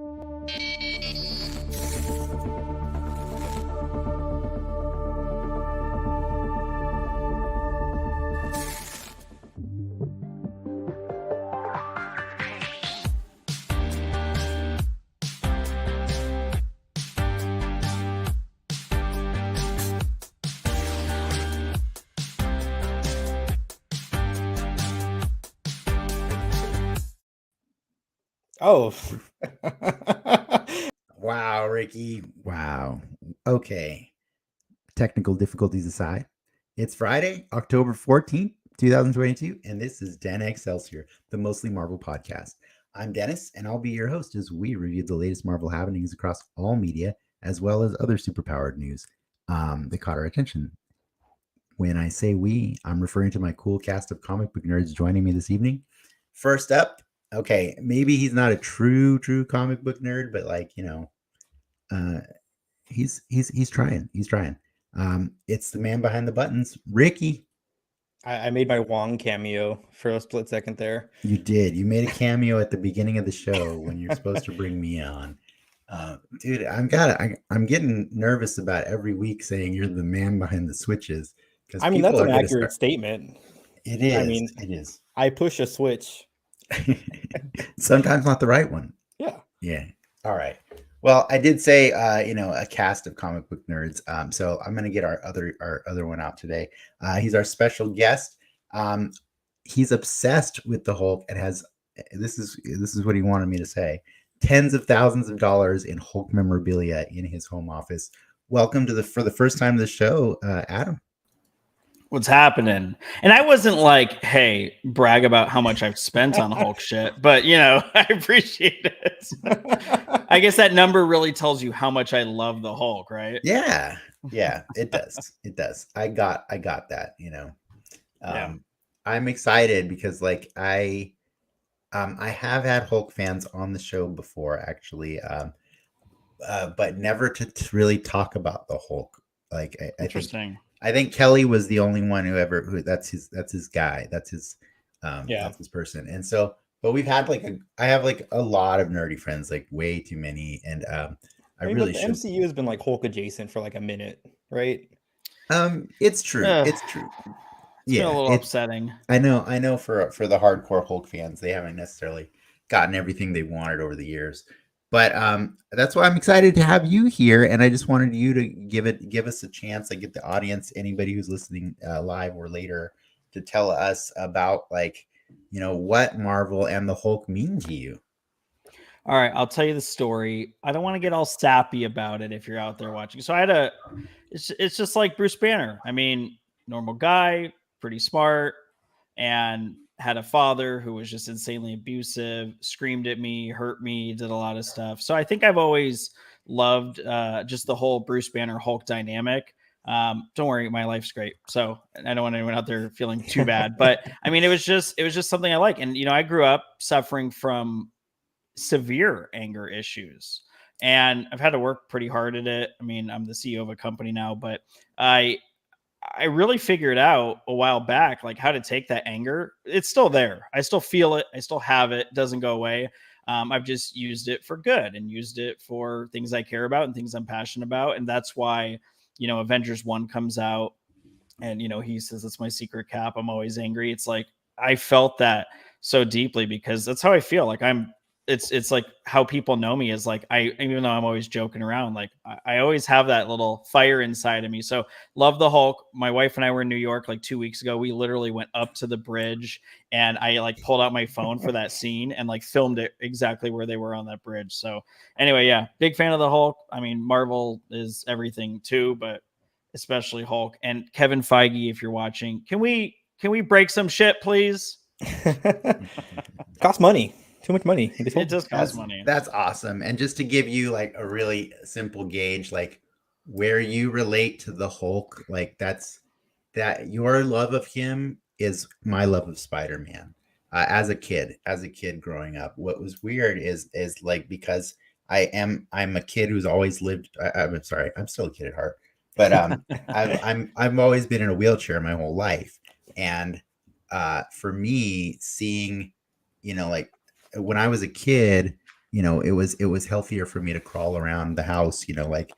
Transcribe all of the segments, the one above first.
Oh, Wow, Ricky. Wow. Okay. Technical difficulties aside, it's Friday, October 14th, 2022, and this is Den Excelsior, the Mostly Marvel podcast. I'm Dennis, and I'll be your host as we review the latest Marvel happenings across all media, as well as other superpowered news that caught our attention. When I say we, I'm referring to my cool cast of comic book nerds joining me this evening. First up, okay, maybe he's not a true comic book nerd, but he's trying. He's trying. It's the man behind the buttons, Ricky. I made my Wong cameo for a split second there. You did. You made a cameo at the beginning of the show when you're supposed to bring me on. Dude, I'm getting nervous about every week saying you're the man behind the switches. I mean, that's an accurate statement. It is. I mean, it is. I push a switch. Sometimes not the right one. Yeah. Yeah. All right. Well, I did say, a cast of comic book nerds. So I'm going to get our other one out today. He's our special guest. He's obsessed with the Hulk and has this is what he wanted me to say. Tens of thousands of dollars in Hulk memorabilia in his home office. Welcome to for the first time to the show, Adam. What's happening? And I wasn't like, hey, brag about how much I've spent on Hulk shit, but I appreciate it. I guess that number really tells you how much I love the Hulk, right? Yeah, it does. It does. I got that. I'm excited because I have had Hulk fans on the show before, actually, but never to really talk about the Hulk. Interesting. I think Kelly was the only one who that's his guy. That's his that's his person. And so, but we've had I have a lot of nerdy friends, way too many. And I really should. MCU has been Hulk adjacent for a minute, right? It's true. It's true. It's been a little upsetting. I know for the hardcore Hulk fans, they haven't necessarily gotten everything they wanted over the years. But that's why I'm excited to have you here, and I just wanted you to give us a chance. Get the audience, anybody who's listening live or later, to tell us about what Marvel and the Hulk mean to you. All right, I'll tell you the story. I don't want to get all sappy about it if you're out there watching. So it's just like Bruce Banner. I mean, normal guy, pretty smart, and had a father who was just insanely abusive, screamed at me, hurt me, did a lot of stuff. So I think I've always loved just the whole Bruce Banner Hulk dynamic. Don't worry, my life's great. So I don't want anyone out there feeling too bad, but I mean, it was just something I like. And, I grew up suffering from severe anger issues, and I've had to work pretty hard at it. I mean, I'm the CEO of a company now, but I really figured out a while back, how to take that anger. It's still there. I still feel it. I still have it. It doesn't go away. I've just used it for good and used it for things I care about and things I'm passionate about. And that's why, Avengers 1 comes out and, he says, it's my secret cap. I'm always angry. It's I felt that so deeply because that's how I feel. It's like how people know me is even though I'm always joking around, I always have that little fire inside of me. So love the Hulk. My wife and I were in New York 2 weeks ago. We literally went up to the bridge and I pulled out my phone for that scene and filmed it exactly where they were on that bridge. So anyway, yeah, big fan of the Hulk. I mean, Marvel is everything too, but especially Hulk. And Kevin Feige, if you're watching, can we break some shit, please? Costs money. Too much money. It does cost money. That's awesome. And just to give you a really simple gauge, where you relate to the Hulk, that your love of him is my love of Spider-Man. As a kid growing up, what was weird is because I'm a kid who's always lived. I'm sorry, I'm still a kid at heart, but I've always been in a wheelchair my whole life, and for me, seeing when I was a kid, it was healthier for me to crawl around the house, like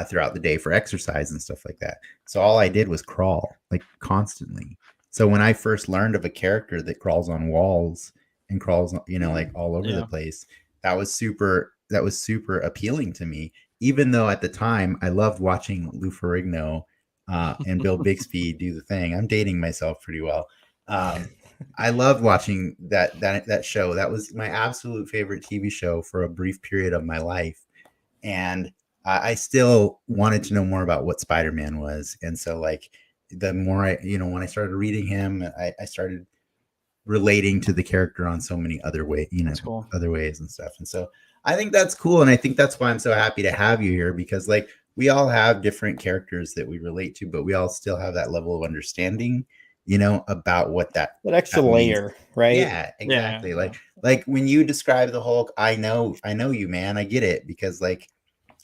throughout the day for exercise and stuff like that. So all I did was crawl like constantly. So when I first learned of a character that crawls on walls and crawls, like all over the place, that was super appealing to me. Even though at the time I loved watching Lou Ferrigno and Bill Bixby do the thing. I'm dating myself pretty well. I loved watching that show. That was my absolute favorite TV show for a brief period of my life. And I still wanted to know more about what Spider-Man was. And so like the more when I started reading him, I started relating to the character on so many other ways, cool. other ways and stuff. And so I think that's cool. And I think that's why I'm so happy to have you here, because like we all have different characters that we relate to, but we all still have that level of understanding, about what that extra layer, right? Yeah, exactly. Yeah. Like when you describe the Hulk, I know you, man. I get it, because like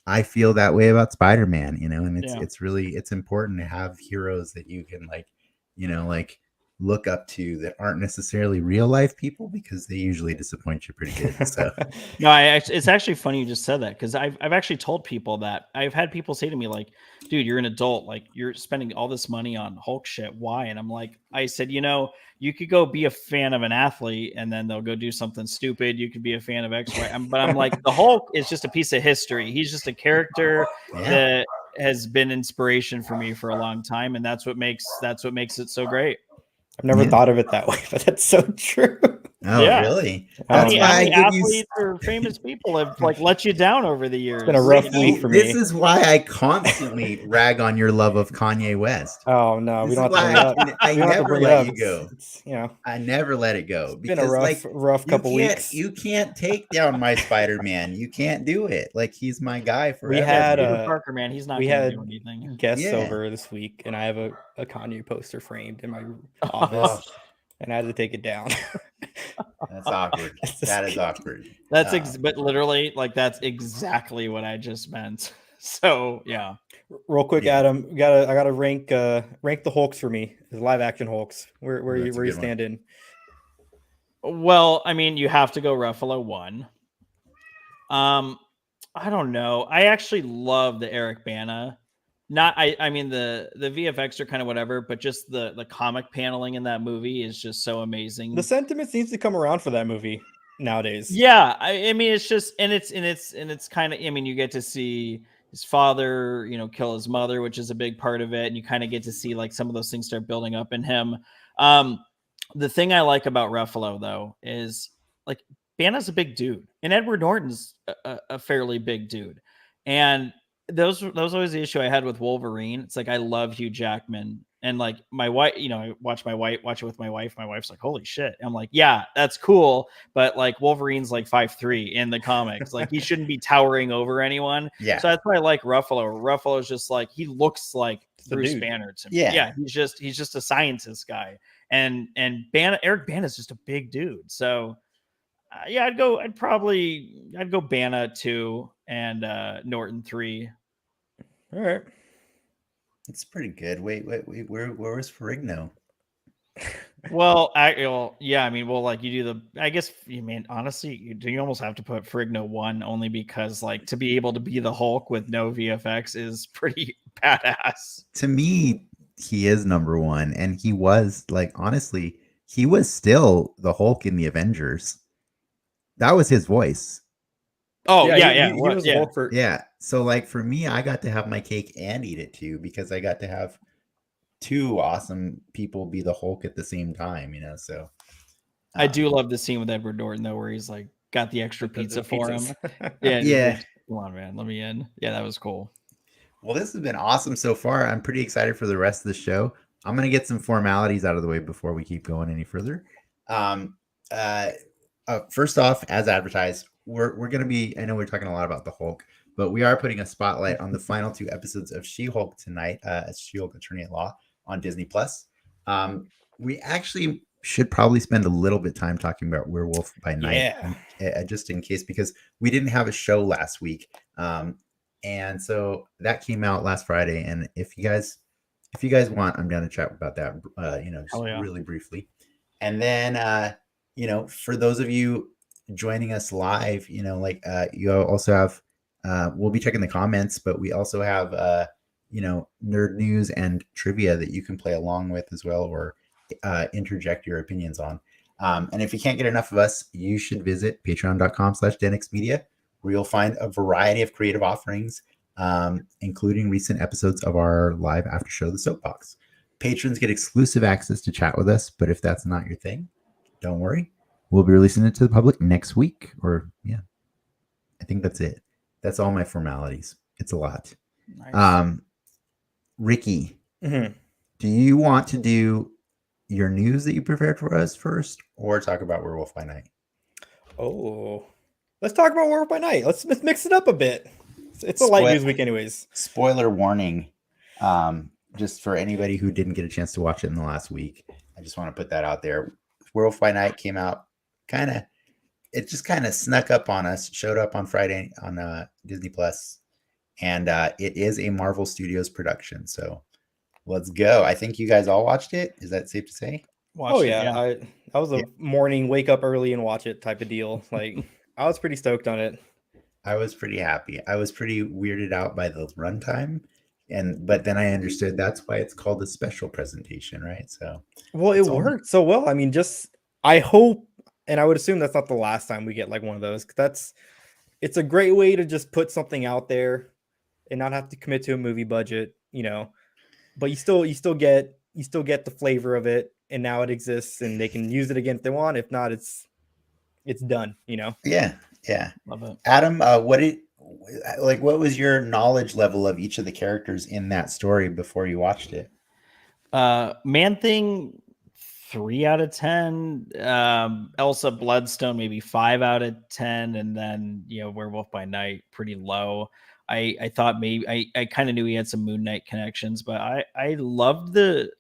I feel that way about Spider-Man, and it's important to have heroes that you can like look up to that aren't necessarily real life people, because they usually disappoint you pretty good. So no, it's actually funny you just said that, because I've actually told people that. I've had people say to me like, dude, you're an adult, like you're spending all this money on Hulk shit. Why? And I'm like, I said, you could go be a fan of an athlete and then they'll go do something stupid. You could be a fan of X, Y. But I'm like, the Hulk is just a piece of history. He's just a character that has been inspiration for me for a long time. And that's what makes it so great. I've never thought of it that way, but that's so true. Oh, really? That's why athletes or famous people have like let you down over the years. It's been a rough week for me. This is why I constantly rag on your love of Kanye West. Oh no, we don't have to bring it up. I never let you go. I never let it go. It's been a rough couple weeks. You can't take down my Spider-Man. You can't do it. Like he's my guy forever. We had Parker, man. He's not. We had do anything. Guests over this week, and I have a Kanye poster framed in my office. And I had to take it down. That's awkward. That is awkward. That's but literally, like that's exactly what I just meant. So yeah. Real quick, Adam, I gotta rank the Hulks for me, the live action Hulks. Where you stand in? Well, I mean, you have to go Ruffalo 1. I don't know. I actually love the Eric Bana. I mean the VFX are kind of whatever, but just the comic paneling in that movie is just so amazing. The sentiment seems to come around for that movie nowadays. Yeah, I mean it's just and it's kind of, I mean, you get to see his father, kill his mother, which is a big part of it, and you kind of get to see like some of those things start building up in him. The thing I like about Ruffalo though is like Bana's a big dude, and Edward Norton's a fairly big dude, and those always the issue I had with Wolverine. It's like I love Hugh Jackman, and like my wife, I watch it with my wife. My wife's like, "Holy shit!" I'm like, "Yeah, that's cool," but like Wolverine's like 5'3" in the comics. Like he shouldn't be towering over anyone. Yeah. So that's why I like Ruffalo. Ruffalo's just like he looks like Bruce Banner to me. Yeah. He's just a scientist guy, and Eric Bana's just a big dude. So. I'd go Bana 2 and Norton 3. All right. It's pretty good. Wait, where was Ferrigno? Well, yeah, I mean, like you do I guess, you mean, honestly, you almost have to put Ferrigno 1 only because like to be able to be the Hulk with no VFX is pretty badass. To me, he is number 1, and he was like, honestly, he was still the Hulk in the Avengers. That was his voice. Oh, yeah. He was Hulk for... Yeah. So like for me, I got to have my cake and eat it too, because I got to have 2 awesome people be the Hulk at the same time, so. I do love the scene with Edward Norton though, where he's like got the extra pizza for him. Yeah. Come on, man. Let me in. Yeah, that was cool. Well, this has been awesome so far. I'm pretty excited for the rest of the show. I'm going to get some formalities out of the way before we keep going any further. First off, as advertised, we're going to be, I know we're talking a lot about the Hulk, but we are putting a spotlight on the final 2 episodes of She-Hulk tonight, as She-Hulk Attorney at Law on Disney+. We actually should probably spend a little bit of time talking about Werewolf by Night, just in case, because we didn't have a show last week. And so that came out last Friday. And if you guys want, I'm down to chat about that, really briefly. And then, for those of you joining us live. You know, like you also have. We'll be checking the comments, but we also have nerd news and trivia that you can play along with as well, or interject your opinions on. And if you can't get enough of us, you should visit patreon.com/denixmedia, where you'll find a variety of creative offerings, including recent episodes of our live after show, The Soapbox. Patrons get exclusive access to chat with us, but if that's not your thing, don't worry. We'll be releasing it to the public next week, I think that's it. That's all my formalities. It's a lot. Nice. Ricky, do you want to do your news that you prepared for us first, or talk about Werewolf by Night? Oh, let's talk about Werewolf by Night. Let's mix it up a bit. It's a light news week anyways. Spoiler warning. Just for anybody who didn't get a chance to watch it in the last week, I just want to put that out there. Werewolf by Night came out it just kind of snuck up on us, showed up on Friday on Disney Plus, and it is a Marvel Studios production. So let's go. I think you guys all watched it. Is that safe to say? I was a morning wake up early and watch it type of deal. Like I was pretty stoked on it. I was pretty happy. I was pretty weirded out by the runtime, but then I understood that's why it's called a special presentation, right? So it worked so well. I mean, I hope, and I would assume that's not the last time we get like one of those. It's a great way to just put something out there and not have to commit to a movie budget, but you still get the flavor of it, and now it exists and they can use it again if they want. If not, it's done, Yeah. Love it. Adam, what was your knowledge level of each of the characters in that story before you watched it? Man-Thing, 3 out of 10. Elsa Bloodstone, maybe 5 out of 10, and then Werewolf by Night, pretty low. I thought maybe I kind of knew he had some Moon Knight connections, but I loved it.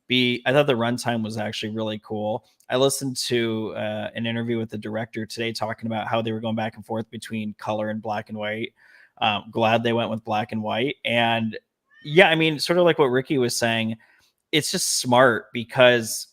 B, I thought the runtime was actually really cool. I listened to an interview with the director today talking about how they were going back and forth between color and black and white. Glad they went with black and white. And yeah, I mean, sort of like what Ricky was saying, it's just smart because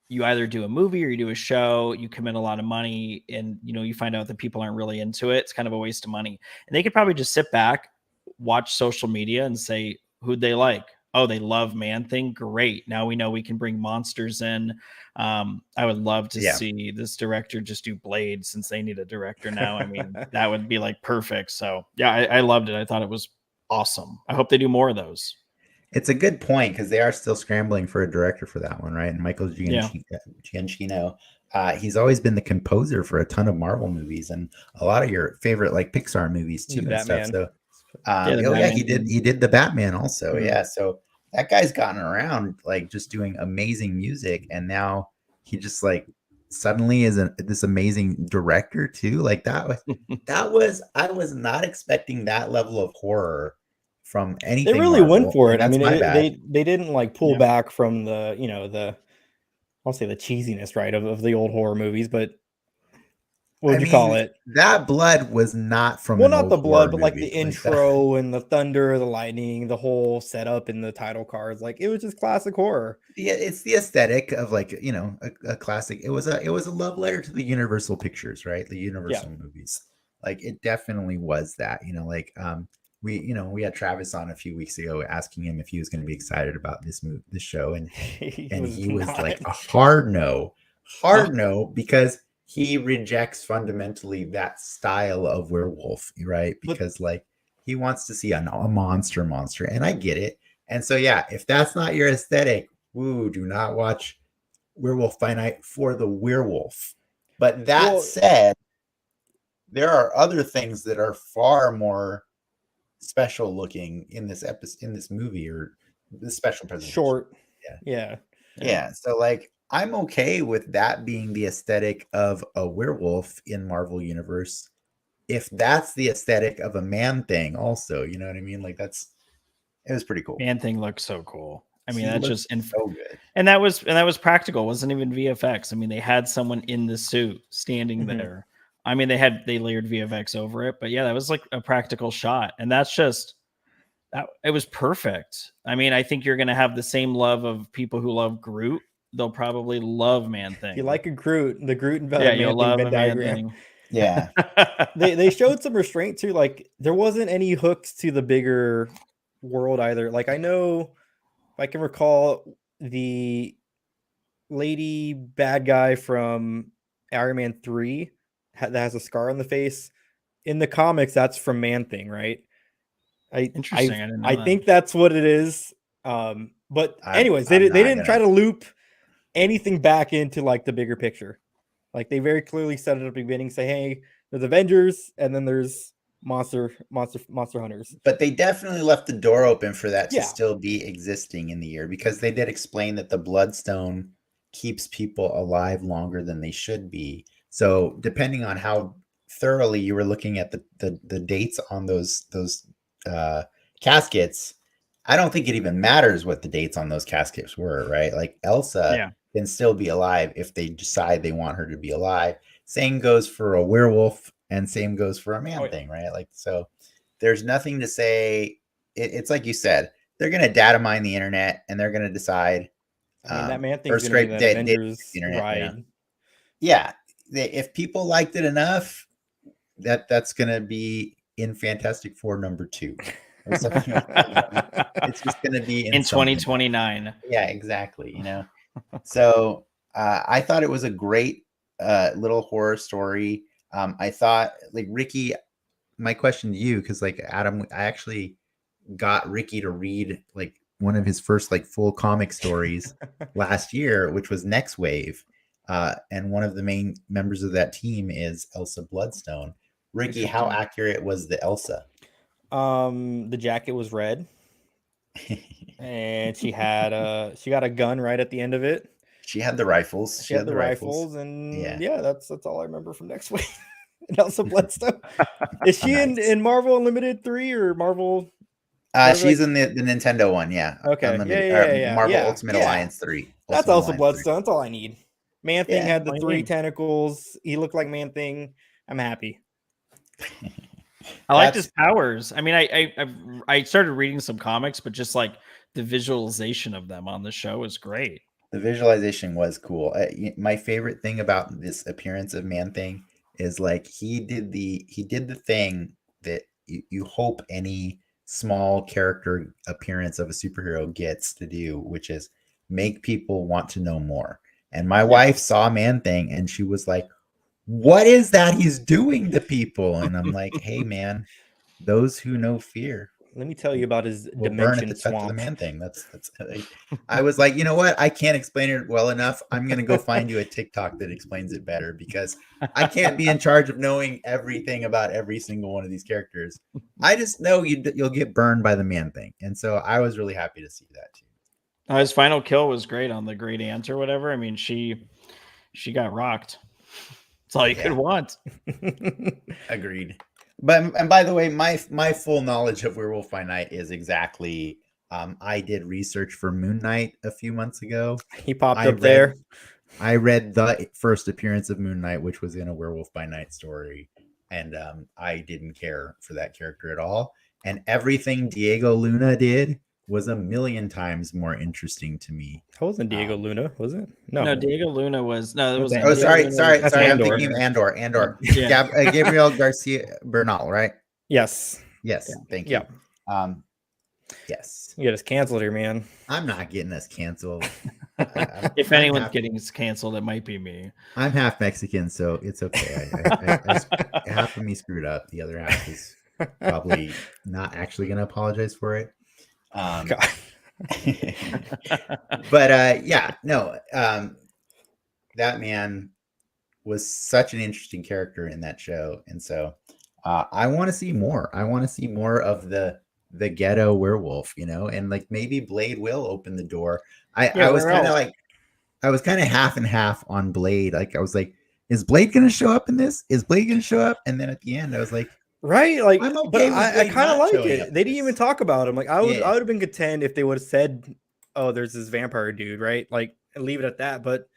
you either do a movie or you do a show, you commit a lot of money, and you find out that people aren't really into it. It's kind of a waste of money. And they could probably just sit back, watch social media, and say who'd they like. Oh, they love Man-Thing. Great. Now we know we can bring monsters in. I would love to see this director just do Blade, since they need a director now. I mean, that would be like perfect. So yeah, I loved it. I thought it was awesome. I hope they do more of those. It's a good point, because they are still scrambling for a director for that one, right? And Michael Giacchino, he's always been the composer for a ton of Marvel movies and a lot of your favorite like Pixar movies too and stuff. So he did the Batman also. Mm-hmm. Yeah, so that guy's gotten around like just doing amazing music, and now he just like suddenly is this amazing director too. Like that was I was not expecting that level of horror from anything. They really Marvel. went for it. I mean, they didn't like pull back from the I'll say the cheesiness, right, of the old horror movies, but what would you call it? That blood was not from not the blood, but like the intro and the thunder, the lightning, the whole setup in the title cards. Like it was just classic horror. Yeah, it's the aesthetic of like a classic. It was a love letter to the Universal Pictures, right? The Universal movies. Like it definitely was that. We had Travis on a few weeks ago asking him if he was going to be excited about this show, and he was like a hard no, because he rejects fundamentally that style of werewolf, right? Because like he wants to see a monster, and I get it. And so yeah, if that's not your aesthetic, do not watch Werewolf by Night for the werewolf. But that said, there are other things that are far more special looking in this movie, or this special presentation. Short. Yeah. So like I'm okay with that being the aesthetic of a werewolf in Marvel Universe, if that's the aesthetic of a Man-Thing also, you know what I mean? Like it was pretty cool. Man-Thing looks so cool. I mean, that's just so good. And that was practical. It wasn't even VFX. I mean, they had someone in the suit standing there. I mean, they layered VFX over it, but yeah, that was like a practical shot. And it was perfect. I mean, I think you're going to have the same love of people who love Groot they'll probably love Man-Thing. If you like a Groot, the Groot and yeah, you'll Man-Thing love Venn a diagram. Man-Thing. Yeah. They showed some restraint too. Like there wasn't any hooks to the bigger world either. Like I know, if I can recall, the lady bad guy from Iron Man 3 that has a scar on the face. In the comics, that's from Man-Thing, right? Interesting. I didn't know I that. think that's what it is. But anyways, I'm they not didn't gonna- try to loop anything back into like the bigger picture. Like they very clearly set it up at the beginning, say, hey, there's Avengers, and then there's monster hunters. But they definitely left the door open for that to Yeah. still be existing in the year, because they did explain that the bloodstone keeps people alive longer than they should be. So depending on how thoroughly you were looking at the dates on those caskets, I don't think it even matters what the dates on those caskets were, right? Like Elsa can still be alive if they decide they want her to be alive. Same goes for a werewolf, and same goes for a Man-Thing, right? Like, so there's nothing to say. It's like you said, they're going to data mine the internet, and they're going to decide. I mean, that Man-Thing's first going to be scrape that Avengers internet, ride. you know? Yeah, if people liked it enough, that's going to be in Fantastic Four #2. Or something like that. It's just going to be in 2029. Yeah, exactly. You know, so I thought it was a great little horror story. I thought, like, Ricky, my question to you, because like Adam, I actually got Ricky to read like one of his first like full comic stories last year, which was Next Wave. And one of the main members of that team is Elsa Bloodstone. Ricky, how accurate was the Elsa? The jacket was red, and she got a gun right at the end of it. She had the rifles. She had the rifles, and yeah, that's all I remember from Next Wave. And Elsa Bloodstone. Is she in Marvel Unlimited 3 or Marvel? She's in the Nintendo one, yeah. Okay, Unlimited, Marvel Ultimate Alliance 3. That's Elsa Bloodstone. That's all I need. Man-Thing had the 3 need. tentacles. He looked like Man-Thing. I'm happy. I liked his powers. I mean, I started reading some comics, but just like the visualization of them on the show is great. The visualization was cool. My favorite thing about this appearance of Man-Thing is like he did the thing that you hope any small character appearance of a superhero gets to do, which is make people want to know more. And my wife saw Man-Thing and she was like, what is that he's doing to people? And I'm like, hey man, those who know fear, let me tell you about his will dimension burn at the swamp. touch of the Man-Thing. That's I was like, you know what? I can't explain it well enough. I'm gonna go find you a TikTok that explains it better, because I can't be in charge of knowing everything about every single one of these characters. I just know you'll get burned by the Man-Thing, and so I was really happy to see that too. His final kill was great on the Great Ant or whatever. I mean, she got rocked. That's all you could want. Agreed. And by the way, my full knowledge of Werewolf by Night is exactly. I did research for Moon Knight a few months ago. He popped up there. I read the first appearance of Moon Knight, which was in a Werewolf by Night story, and I didn't care for that character at all. And everything Diego Luna did was a million times more interesting to me. That wasn't Diego Luna, was it? No, Diego Luna was no. It was. Oh, sorry. I'm thinking of Andor. Yeah. Gabriel Garcia Bernal, right? Yes. Thank you. Yes. You get us canceled here, man. I'm not getting us canceled. If anyone's getting canceled, it might be me. I'm half Mexican, so it's okay. Half of me screwed up. The other half is probably not actually going to apologize for it. But that man was such an interesting character in that show, and so I want to see more. I want to see more of the ghetto werewolf, and like maybe Blade will open the door. I was kind of half and half on Blade. Like I was like, is Blade going to show up in this? Is Blade going to show up? And then at the end, I was like, right, like, I'm okay, but I kind of like it. They didn't even talk about him. Like I would have been content if they would have said, "Oh, there's this vampire dude," right? Like, and leave it at that. But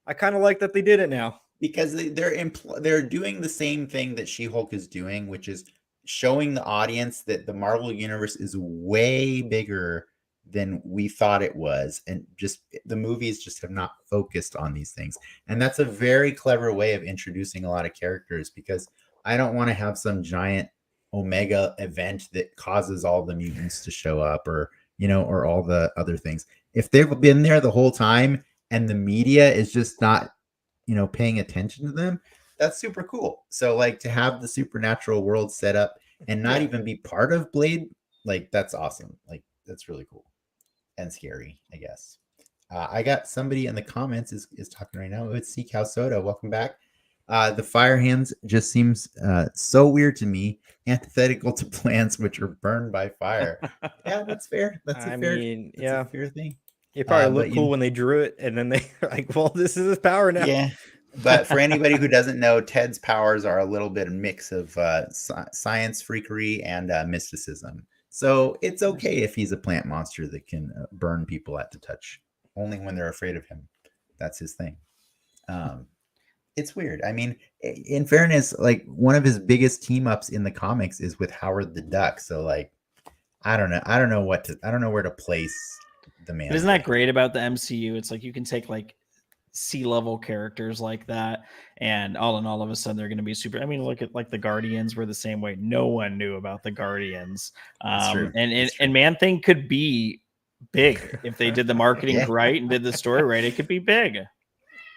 I kind of like that they did it now, because they're doing the same thing that She-Hulk is doing, which is showing the audience that the Marvel universe is way bigger than we thought it was, and just the movies just have not focused on these things. And that's a very clever way of introducing a lot of characters, because I don't want to have some giant Omega event that causes all the mutants to show up, or or all the other things. If they've been there the whole time and the media is just not paying attention to them, that's super cool. So like, to have the supernatural world set up and not even be part of Blade, like, that's awesome. Like, that's really cool and scary, I guess. I got somebody in the comments is talking right now. It's Sea Cow Soda. Welcome back. The fire hands just seems so weird to me, antithetical to plants which are burned by fire. Yeah, that's fair. That's a fair thing. It probably looked cool when they drew it, and then they were like, well, this is his power now. Yeah. But for anybody who doesn't know, Ted's powers are a little bit of mix of science freakery and mysticism. So it's okay if he's a plant monster that can burn people at the touch, only when they're afraid of him. That's his thing. It's weird. I mean, in fairness, like, one of his biggest team ups in the comics is with Howard the Duck. So like, I don't know where to place the man. But isn't that great about the MCU? It's like you can take like C-level characters like that, and all of a sudden they're going to be super. I mean, look at like the Guardians were the same way. No one knew about the Guardians. And Man-Thing could be big if they did the marketing right and did the story right. It could be big.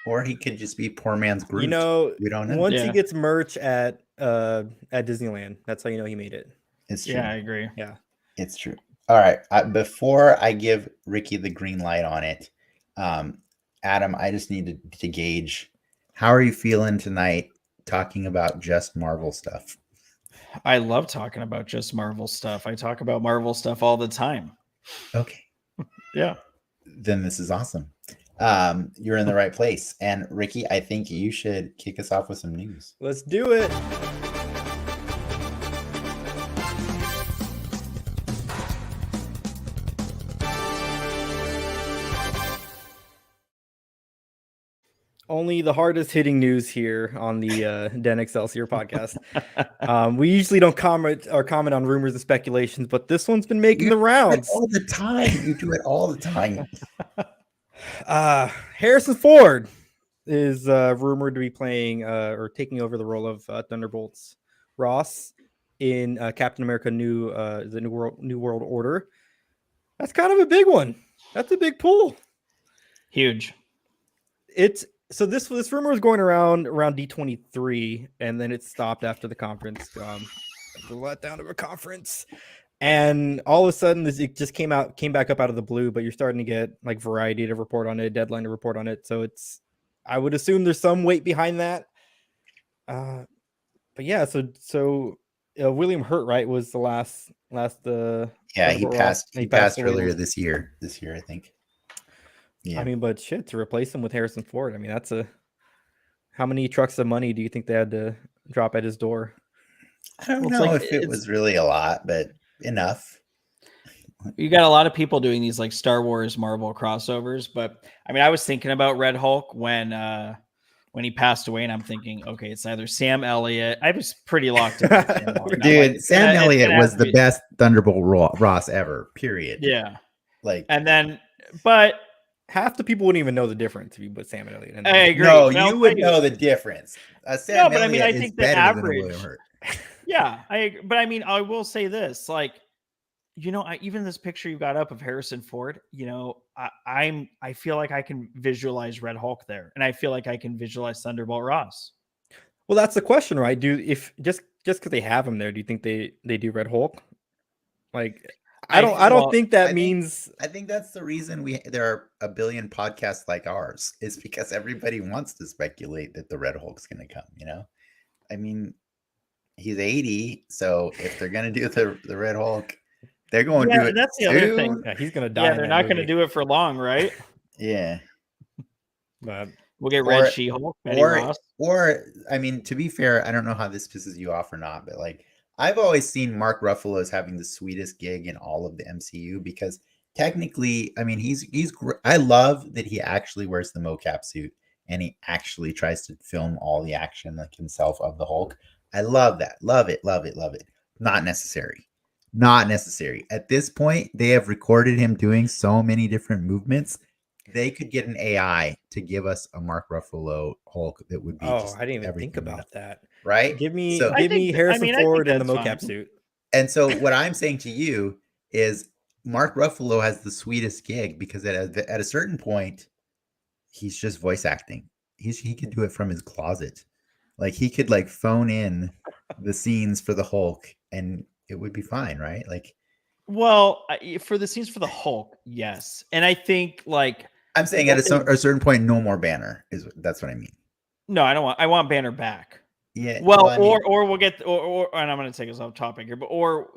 Or he could just be poor man's Groot. We don't know. Once he gets merch at Disneyland, that's how you know he made it. It's true. Yeah, I agree. Yeah, it's true. All right. Before I give Ricky the green light on it, Adam, I just need to gauge, how are you feeling tonight talking about just Marvel stuff? I love talking about just Marvel stuff. I talk about Marvel stuff all the time. Okay. Yeah. Then this is awesome. You're in the right place. And Ricky, I think you should kick us off with some news. Let's do it. Only the hardest hitting news here on the Den Excelsior podcast. We usually don't comment on rumors and speculations, but this one's been making the rounds all the time. You do it all the time. Harrison Ford is rumored to be playing or taking over the role of Thunderbolt's Ross in Captain America: the New World Order. That's kind of a big one. That's a big pull. Huge. So this rumor was going around D23, and then it stopped after the conference. The letdown of a conference, and all of a sudden it just came back up out of the blue. But you're starting to get like Variety to report on it, Deadline to report on it. So I would assume there's some weight behind that. But yeah, so William Hurt, right, was the last. He passed earlier this year. I think. Yeah. I mean, but shit, to replace him with Harrison Ford, I mean, how many trucks of money do you think they had to drop at his door? I don't know if it was really a lot, but enough. You got a lot of people doing these like Star Wars Marvel crossovers, but I mean, I was thinking about Red Hulk when he passed away, and I'm thinking, okay, it's either Sam Elliott. I was pretty locked in. Dude, Sam Elliott was the best Thunderbolt Ross ever, period. Yeah. But half the people wouldn't even know the difference if you put Sam Elliott in there. I agree. No, you would know the difference. Sam Elliott I mean, I think the average. Yeah, but I mean, I will say this, like, even this picture you got up of Harrison Ford, I feel like I can visualize Red Hulk there, and I feel like I can visualize Thunderbolt Ross. Well, that's the question, right? If just because they have him there, do you think they do Red Hulk? Like, I don't think that means. I think that's the reason there are a billion podcasts like ours, is because everybody wants to speculate that the Red Hulk's going to come. I mean, he's 80, so if they're going to do the Red Hulk, they're going to do it. That's the other thing. Yeah, he's going to die. Yeah, they're not going to do it for long, right? Yeah. But we'll get Red She-Hulk, or I mean, to be fair, I don't know how this pisses you off or not, but like, I've always seen Mark Ruffalo as having the sweetest gig in all of the MCU, because technically, I mean, he's I love that he actually wears the mocap suit and he actually tries to film all the action like himself of the Hulk. I love that. Love it. Not necessary. Not necessary. At this point, they have recorded him doing so many different movements. They could get an AI to give us a Mark Ruffalo Hulk that would be Oh, just I didn't even think everything we know, about that. right? Give me So, Harrison I think Ford in the that's mocap fine. suit. and so what I'm saying to you is Mark Ruffalo has the sweetest gig because at a certain point, he's just voice acting. He could do it from his closet. Like he could like phone in the scenes for the Hulk and it would be fine, right? Like Well, for the scenes for the Hulk, yes, and I think like I'm saying what at a certain point, no more Banner that's what I mean. no, I don't want. I want Banner back. Yeah. Well, I mean, or we'll get and I'm going to take us off topic here, but or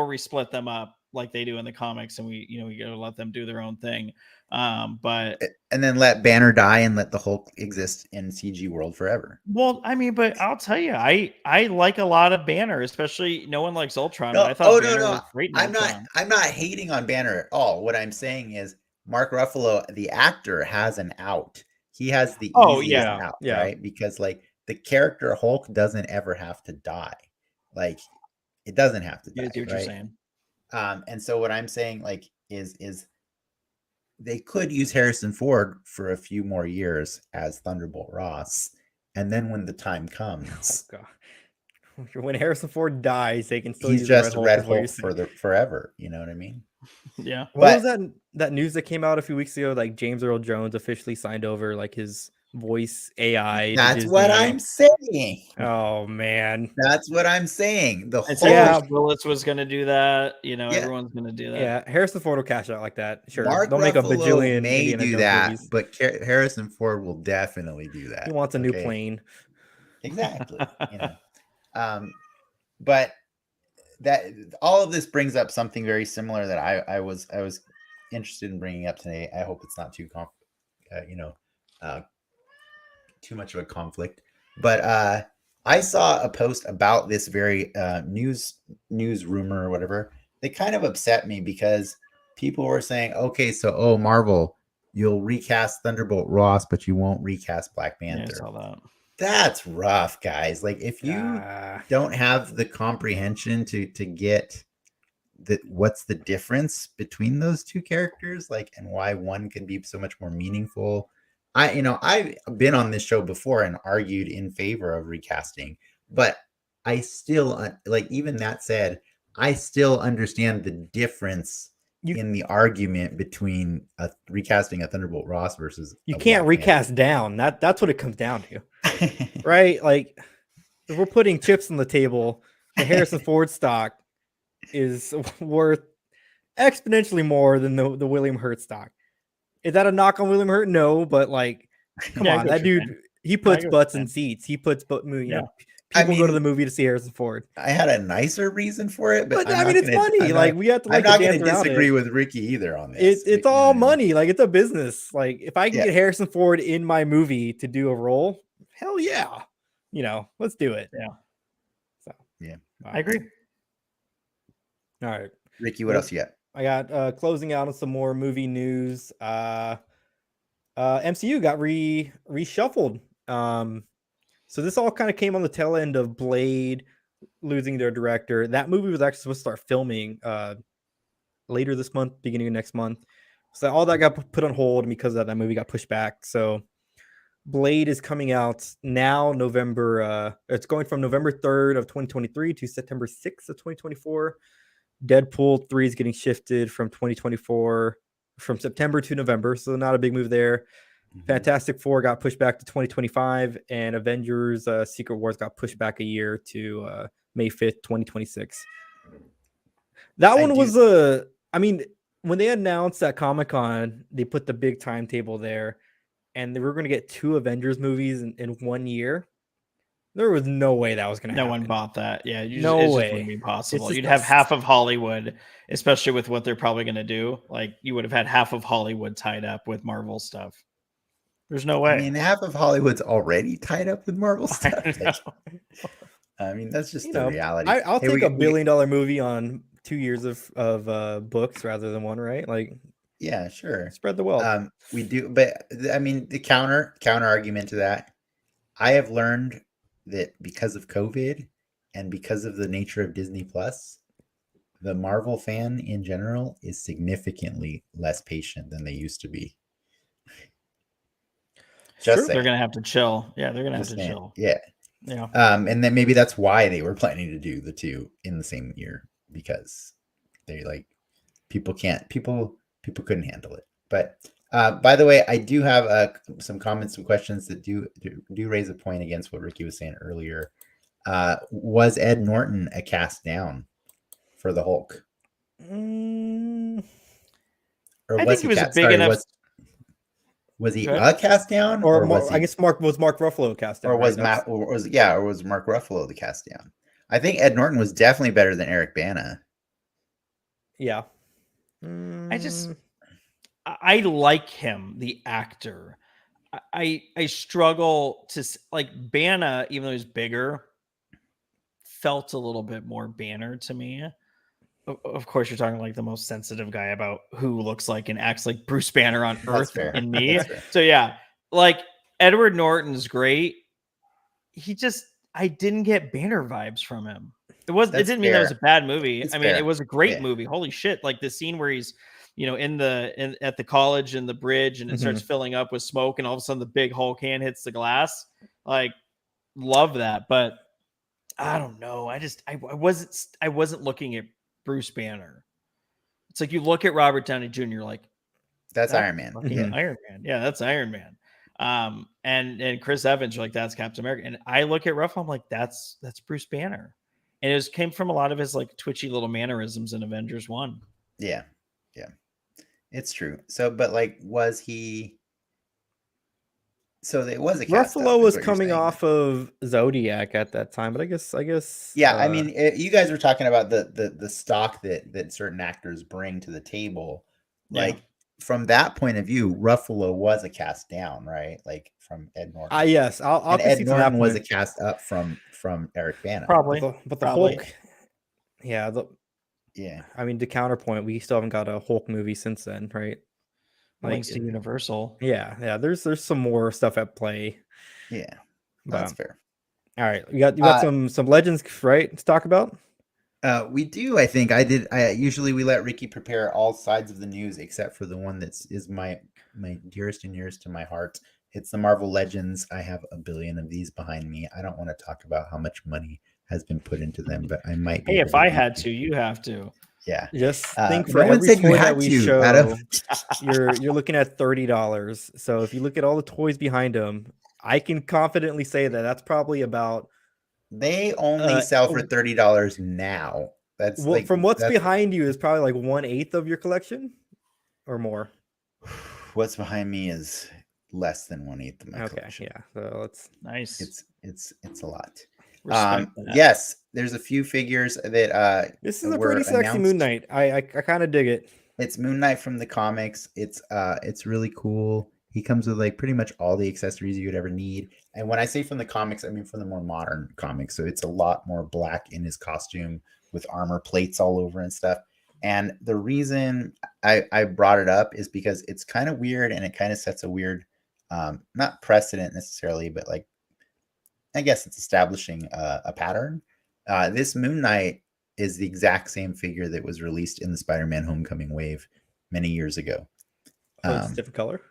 we split them up like they do in the comics, and we got to let them do their own thing. But and then let Banner die and let the Hulk exist in CG world forever. well, I mean, but I'll tell you, I like a lot of Banner, especially no one likes Ultron. No, But I thought Banner no. was great in Ultron. I'm not hating on Banner at all. What I'm saying is Mark Ruffalo, the actor, has an out. He has the Oh, easiest yeah. out, Yeah. right? Because like the character Hulk doesn't ever have to die. Like it doesn't have to Yeah, I die, see what right? you're saying. And so what I'm saying like is they could use Harrison Ford for a few more years as Thunderbolt Ross, and then when the time Oh comes, god. When Harrison Ford dies, they can still he's use the Red just Hulk. Red Is what you're Hulk saying. for forever. You know what I mean? Yeah. What But was that news that came out a few weeks ago? Like James Earl Jones officially signed over like his voice AI to that's what Disney. I'm saying. Oh man. That's what I'm saying. The And whole Yeah. Bruce Willis was going to do that. Yeah. Everyone's going to do that. Yeah, Harrison Ford will cash out like that. Sure. Mark They'll make a Ruffalo bajillion may Indiana do Jones that, movies. but Harrison Ford will definitely do that. He wants a new plane. Exactly. But that all of this brings up something very similar that I was interested in bringing up today. I hope it's not too too much of a conflict, but I saw a post about this very news rumor or whatever. They kind of upset me because people were saying, okay, so Marvel, you'll recast Thunderbolt Ross, but you won't recast Black Yeah, I Panther. saw that. That's rough, guys. Like if you don't have the comprehension to get what's the difference between those two characters, like, and why one can be so much more meaningful. I've been on this show before and argued in favor of recasting, but I still like, even that said, I still understand the difference in the argument between recasting a Thunderbolt Ross versus you can't recast down. That's what it comes down to. Right? Like if we're putting chips on the table, the Harrison Ford stock is worth exponentially more than the William Hurt stock. Is that a knock on William Hurt? No, but like, come on, that dude, he puts butts in seats. He puts people go to the movie to see Harrison Ford. I had a nicer reason for it, but I mean, it's money. Like we have to like. I'm not going to disagree with Ricky either on this. It's all money. Like it's a business. Like if I can get Harrison Ford in my movie to do a role, hell yeah, let's do it. Yeah. So yeah, I agree. All right, Ricky, what else you got? I got closing out on some more movie news. MCU got reshuffled. So this all kind of came on the tail end of Blade losing their director. That movie was actually supposed to start filming later this month, beginning of next month. So all that got put on hold, and because of that movie got pushed back. So Blade is coming out now, November. It's going from November 3rd of 2023 to September 6th of 2024. Deadpool 3 is getting shifted from 2024 from September to November, so not a big move there. Fantastic Four got pushed back to 2025, and Avengers Secret Wars got pushed back a year to May 5th, 2026. That one was I mean, when they announced at Comic-Con, they put the big timetable there, and they were going to get 2 Avengers movies in 1 year. There was no way that was going to happen. No one bought that. Yeah, it no way. Just wouldn't be possible. You'd have half of Hollywood, especially with what they're probably going to do. Like you would have had half of Hollywood tied up with Marvel stuff. There's no way. I mean, half of Hollywood's already tied up with Marvel stuff. I mean, that's just the reality. I'll take a $1 billion movie on 2 years of books rather than one, right? Like, yeah, sure. Spread the wealth. We do, but I mean, the counter argument to that, I have learned that because of COVID and because of the nature of Disney Plus, the Marvel fan in general is significantly less patient than they used to be. Just They're saying. gonna have to chill. Yeah, they're gonna have Just to saying. chill. Yeah. Yeah. And then maybe that's why they were planning to do the two in the same year, because they like people couldn't handle it. But by the way, I do have some comments, some questions that do raise a point against what Ricky was saying earlier. Was Ed Norton a cast down for the Hulk? Or I was think he it was a cast? big Sorry, enough. was he Go ahead. a cast down, Or was he? I guess Mark Ruffalo cast down, Or was right? Matt? Or was Mark Ruffalo the cast down? I think Ed Norton was definitely better than Eric Bana. Yeah. I like him, the actor. I struggle to like Bana, even though he's bigger, felt a little bit more Banner to me. Of course, you're talking like the most sensitive guy about who looks like and acts like Bruce Banner on That's Earth fair. in me. That's fair. So yeah, like Edward Norton's great. I didn't get Banner vibes from him. It didn't mean that was a bad movie. It's I mean, fair. it was a great Yeah. movie. Holy shit. Like the scene where he's, at the college and the bridge and it starts filling up with smoke and all of a sudden the big Hulk hand hits the glass. Like, love that. But I don't know. I wasn't looking at Bruce Banner. It's like you look at Robert Downey Jr. like, that's Iron Man. Yeah. Iron Man. Yeah, that's Iron Man. And Chris Evans, you're like, that's Captain America. And I look at Ruffalo, I'm like, that's Bruce Banner. And it came from a lot of his like twitchy little mannerisms in Avengers 1. Yeah. Yeah. It's true. So, but like, was he? So it was a cast Ruffalo up, was coming off of Zodiac at that time, but I guess. Yeah, I mean, you guys were talking about the stock that certain actors bring to the table. Like from that point of view, Ruffalo was a cast down, right? Like from Ed Norton. Yes, and Ed Norton was a cast up from Eric Bana. Probably, but the Hulk. Yeah. I mean, to counterpoint, we still haven't got a Hulk movie since then, right? Thanks to Universal. Yeah. There's some more stuff at play. Yeah, that's fair. All right, you got some legends, right, to talk about? We do. I think I usually we let Ricky prepare all sides of the news except for the one is my dearest and nearest to my heart. It's the Marvel Legends. I have a billion of these behind me. I don't want to talk about how much money has been put into them, but I might. Hey, if I had to, you have to. Yeah. Just think for every toy that we show, Adam. you're looking at $30. So if you look at all the toys behind them, I can confidently say that that's probably about. They only sell for $30 now. That's from what's behind you is probably like 1/8 of your collection, or more. What's behind me is less than 1/8 of my collection. Yeah, so it's nice. It's a lot. Yes, there's a few figures that this is a pretty sexy Moon Knight. I kind of dig it. It's Moon Knight from the comics. It's really cool. He comes with like pretty much all the accessories you would ever need. And when I say from the comics, I mean from the more modern comics. So it's a lot more black in his costume with armor plates all over and stuff. And the reason I brought it up is because it's kind of weird and it kind of sets a weird, not precedent necessarily, but like, I guess it's establishing a pattern. This Moon Knight is the exact same figure that was released in the Spider-Man Homecoming wave many years ago. It's a different color?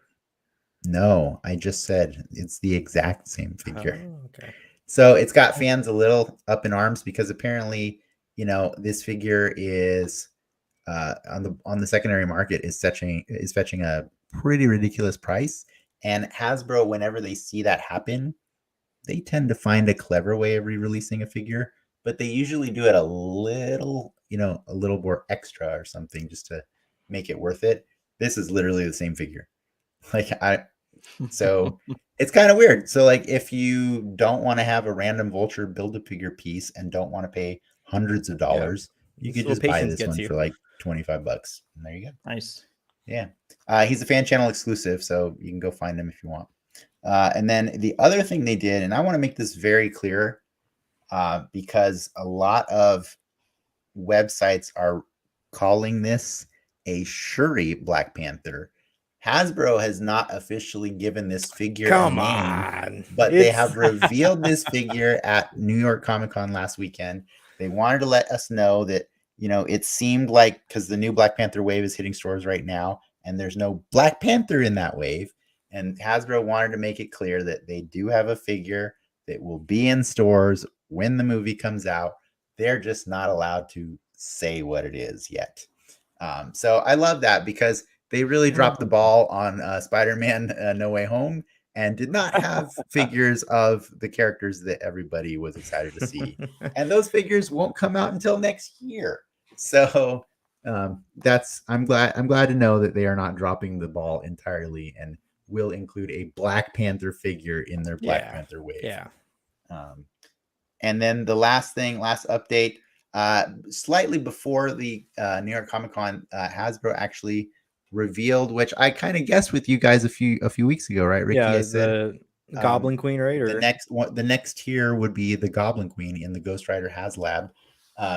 No, I just said it's the exact same figure. Oh, okay. So it's got fans a little up in arms because apparently, this figure is on the secondary market is fetching a pretty ridiculous price. And Hasbro, whenever they see that happen, they tend to find a clever way of re-releasing a figure, but they usually do it a little more extra or something just to make it worth it. This is literally the same figure. So it's kind of weird. So like if you don't want to have a random Vulture Build-A-Figure piece and don't want to pay hundreds of dollars, you could just buy this one for like $25. And there you go. Nice. Yeah. He's a fan channel exclusive, so you can go find him if you want. And then the other thing they did, and I want to make this very clear, because a lot of websites are calling this a Shuri Black Panther. Hasbro has not officially given this figure a name, but they have revealed this figure at New York Comic Con last weekend. They wanted to let us know that it seemed like, because the new Black Panther wave is hitting stores right now, and there's no Black Panther in that wave. And Hasbro wanted to make it clear that they do have a figure that will be in stores when the movie comes out. They're just not allowed to say what it is yet. So I love that, because they really dropped the ball on Spider-Man No Way Home and did not have figures of the characters that everybody was excited to see. And those figures won't come out until next year. So I'm glad to know that they are not dropping the ball entirely and will include a Black Panther figure in their Black Panther wave. Yeah. And then the last update, slightly before the New York Comic Con, Hasbro actually revealed, which I kind of guessed with you guys a few weeks ago, right, Ricky? Yeah, I said the Goblin Queen, right? Or the next tier would be the Goblin Queen in the Ghost Rider HasLab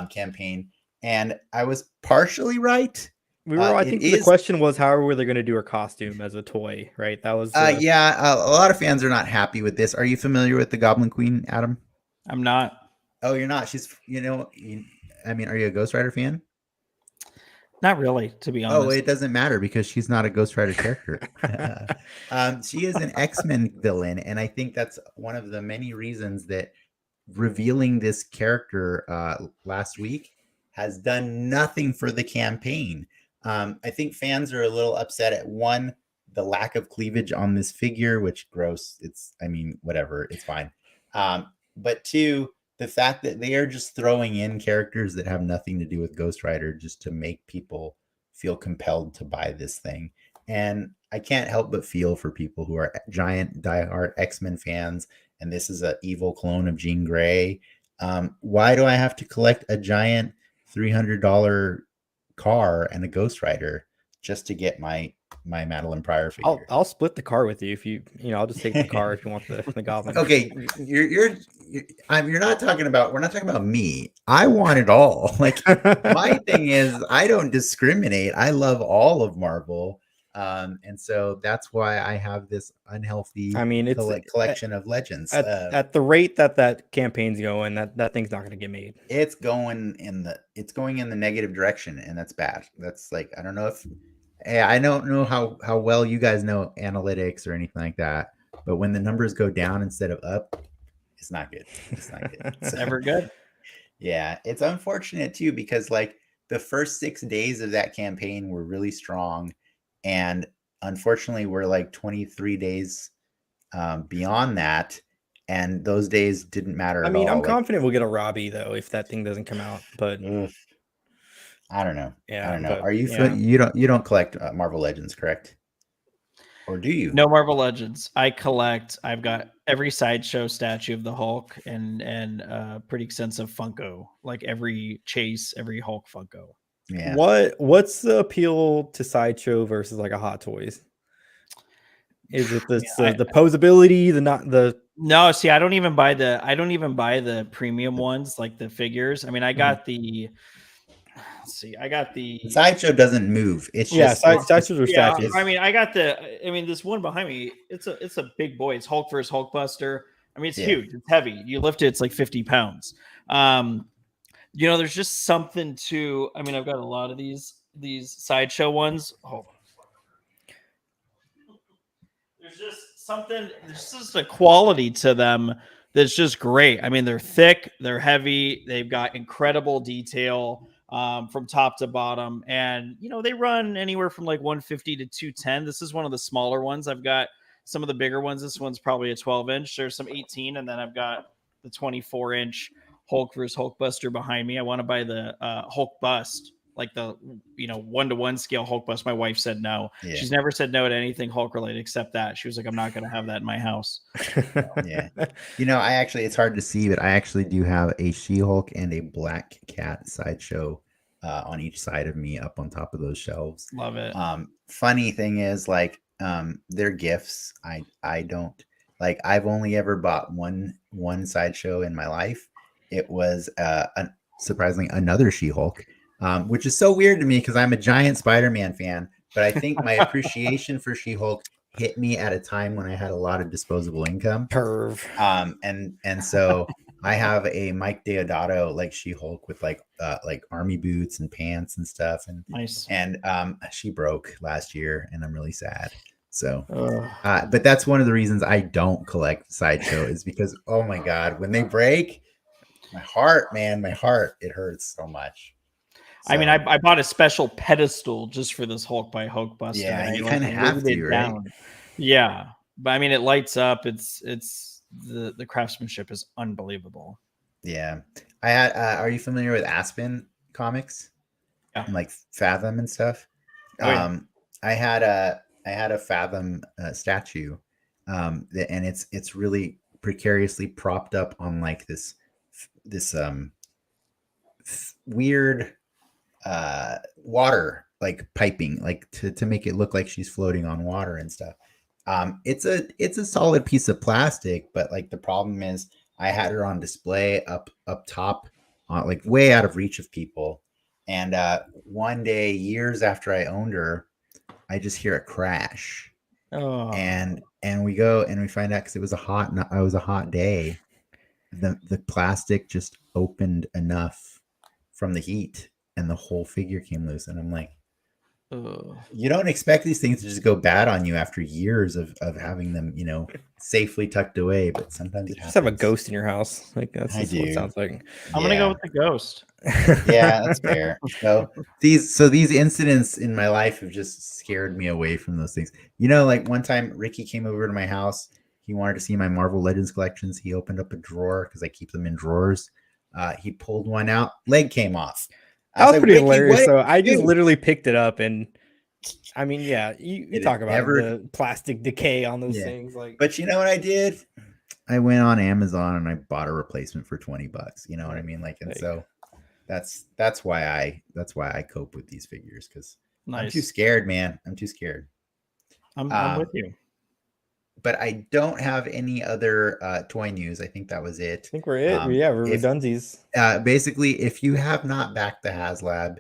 campaign, and I was partially right. I think the question was, how were they going to do her costume as a toy, right? That was a lot of fans are not happy with this. Are you familiar with the Goblin Queen, Adam? I'm not. Oh, you're not. She's, I mean, are you a Ghost Rider fan? Not really, to be honest. Oh, it doesn't matter, because she's not a Ghost Rider character. She is an X-Men villain, and I think that's one of the many reasons that revealing this character last week has done nothing for the campaign. I think fans are a little upset at, one, the lack of cleavage on this figure, which gross. Whatever, it's fine. But two, the fact that they are just throwing in characters that have nothing to do with Ghost Rider just to make people feel compelled to buy this thing. And I can't help but feel for people who are giant diehard X-Men fans, and this is an evil clone of Jean Grey. Why do I have to collect a giant $300 car and a Ghost Rider just to get my Madeline Pryor figure? I'll split the car with you if I'll just take the car if you want the Goblin. Okay, you're not talking about, we're not talking about me. I want it all. Like, my thing is, I don't discriminate. I love all of Marvel. And so that's why I have this unhealthy collection of legends. At the rate that campaign's going, that thing's not going to get made. It's going in the negative direction, and that's bad. That's like, I don't know how well you guys know analytics or anything like that, but when the numbers go down instead of up, it's not good. It's not good. It's never good. Yeah, it's unfortunate too, because like the first 6 days of that campaign were really strong, and unfortunately we're like 23 days beyond that, and those days didn't matter at all. I'm confident we'll get a Robbie though if that thing doesn't come out, but I don't know. Yeah, I don't know. but, Are you you don't collect Marvel Legends, correct? Or do you? No Marvel Legends. I've got every sideshow statue of the Hulk and pretty extensive Funko, like every Chase, every Hulk Funko. Yeah. What's the appeal to sideshow versus like a Hot Toys? Is it the posability, No, see, I don't even buy the premium ones, like the figures. I mean, I got the sideshow doesn't move. It's just sideshows are statues. I mean, this one behind me, it's a big boy. It's Hulk versus Hulkbuster. I mean, it's huge. It's heavy. You lift it, it's like 50 pounds. There's just something to. I mean, I've got a lot of these sideshow ones. Hold on. There's just something. There's just a quality to them that's just great. I mean, they're thick, they're heavy, they've got incredible detail. From top to bottom, and they run anywhere from like 150 to 210. This is one of the smaller ones. I've got some of the bigger ones. This one's probably a 12-inch. There's some 18, and then I've got the 24-inch Hulk versus Hulkbuster behind me. I want to buy the Hulk bust, like the 1-to-1 scale Hulk bust. My wife said no. Yeah. She's never said no to anything Hulk related except that. She was like, I'm not going to have that in my house. Yeah. It's hard to see, but I actually do have a She-Hulk and a Black Cat sideshow on each side of me up on top of those shelves. Love it. Funny thing is, like, they're gifts. I don't like, I've only ever bought one sideshow in my life. It was surprisingly another She-Hulk. Which is so weird to me because I'm a giant Spider-Man fan, but I think my appreciation for She-Hulk hit me at a time when I had a lot of disposable income. Perv. And so I have a Mike Deodato like She-Hulk with like army boots and pants and stuff, Nice. and she broke last year, and I'm really sad. So, Ugh. but that's one of the reasons I don't collect Sideshow is because oh my god, when they break, my heart, man, it hurts so much. I mean, I bought a special pedestal just for this Hulk by Hulkbuster. Yeah, and you I, kind of have laid it to, right? down. Yeah, but I mean, it lights up. It's the craftsmanship is unbelievable. Yeah, I had. Are you familiar with Aspen Comics? Yeah. And like Fathom and stuff. Oh, yeah. I had a Fathom statue, and it's really precariously propped up on like this weird water like piping, like to make it look like she's floating on water and stuff. It's a solid piece of plastic, but like the problem is I had her on display up top, like way out of reach of people. And one day, years after I owned her, I just hear a crash, and we go and we find out because it was a hot day. The plastic just opened enough from the heat, and the whole figure came loose. And I'm like, you don't expect these things to just go bad on you after years of having them, safely tucked away. But sometimes it just have a happens. ghost in your house. Like that's I just what do. it sounds like. I'm gonna go with the ghost. Yeah, that's fair. So these incidents in my life have just scared me away from those things. Like one time Ricky came over to my house. He wanted to see my Marvel Legends collections. He opened up a drawer because I keep them in drawers. He pulled one out. Leg came off. That was pretty hilarious. So I just literally picked it up, and I mean, yeah, you talk about the plastic decay on those things. Like, but you know what I did? I went on Amazon and I bought a replacement for $20. You know what I mean? Like, and so that's why I cope with these figures because I'm too scared, man. I'm too scared. I'm with you. But I don't have any other toy news. I think that was it. I think we're it. We're redundancies. Basically, if you have not backed the HasLab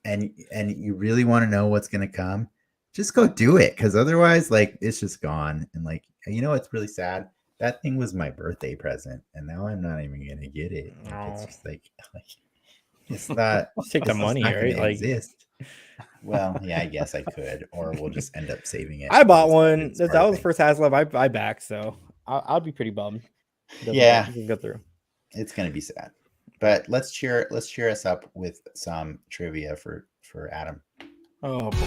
and you really want to know what's going to come, just go do it. Because otherwise, like, it's just gone. And like, it's really sad. That thing was my birthday present. And now I'm not even going to get it. Like, it's just like it's not. Just take the money, right? Like, exist. Well, yeah, I guess I could, or we'll just end up saving it. I bought one. That was the first HasLab I backed, so I'll be pretty bummed. Yeah, go through. It's gonna be sad, but let's cheer us up with some trivia for Adam. Oh boy!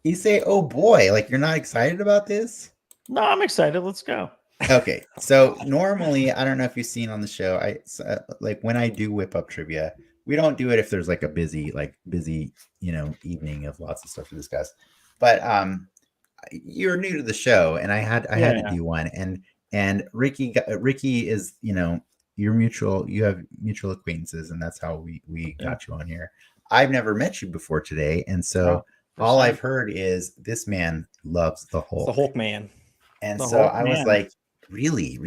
You say, "Oh boy!" Like you're not excited about this? No, I'm excited. Let's go. Okay, so normally, I don't know if you've seen on the show, like when I do whip up trivia, we don't do it if there's like a busy, evening of lots of stuff to discuss. But you're new to the show, and I had to do one, and Ricky is, you have mutual acquaintances, and that's how we got you on here. I've never met you before today, and so all I've heard is this man loves the Hulk. It's the Hulk man. And so I was like, really,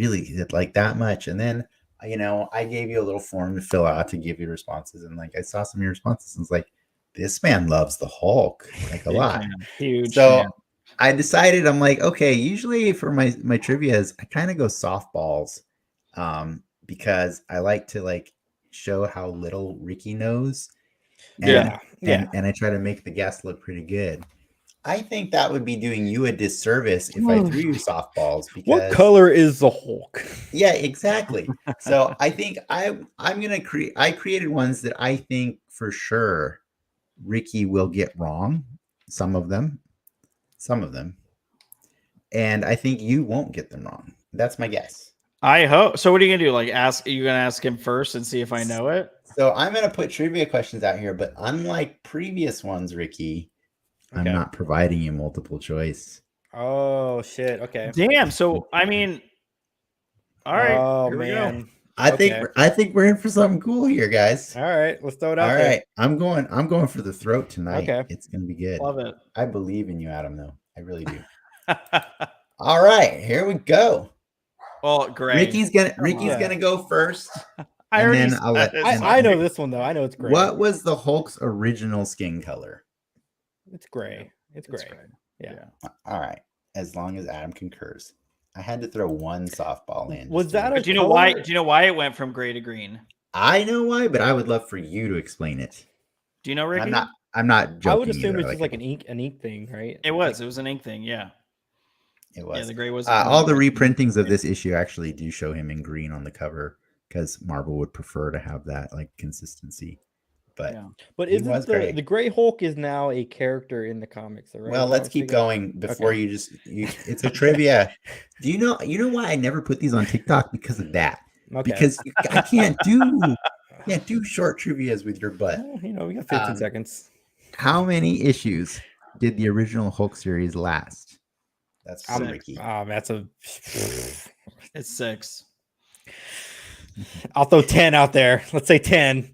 like that much? And then, I gave you a little form to fill out to give you responses. And like, I saw some of your responses and was like, this man loves the Hulk like a lot. Huge. So I decided, I'm like, okay, usually for my trivias, I kind of go softballs because I like to like show how little Ricky knows. And I try to make the guest look pretty good. I think that would be doing you a disservice if I threw you softballs. Because what color is the Hulk? Yeah, exactly. So I think I'm gonna create. I created ones that I think for sure Ricky will get wrong. Some of them, and I think you won't get them wrong. That's my guess. I hope. So what are you gonna do? Like, are you gonna ask him first and see if I know it? So I'm gonna put trivia questions out here, but unlike previous ones, Ricky. I'm not providing you multiple choice. Oh shit! Okay. Damn. So I mean, all right. Oh man. I think we're in for something cool here, guys. All right, let's throw it out. All right, I'm going for the throat tonight. Okay, it's gonna be good. Love it. I believe in you, Adam. Though I really do. All right, here we go. Well, great. Ricky's gonna go first. I know this one though. I know it's great. What was the Hulk's original skin color? It's gray. It's gray. Yeah. All right. as long as Adam concurs. I had to throw one softball in. Was that But do you know why? Do you know why it went from gray to green? I know why, but I would love for you to explain it. Do you know, Ricky? I'm not joking. I would assume either. it's just like an ink thing, right? It was an ink thing. Yeah. It was. Yeah, the gray was. All the reprintings of this issue actually do show him in green on the cover because Marvel would prefer to have that like consistency. But Yeah. But isn't the Gray Hulk is now a character in the comics, right? Well, let's keep going before you it's a trivia. Do you know why I never put these on TikTok? Because of that. Okay. Because I can't do short trivias with your butt. Well, we got 15 seconds. How many issues did the original Hulk series last? That's for Ricky. That's it's 6. I'll throw 10 out there. Let's say 10.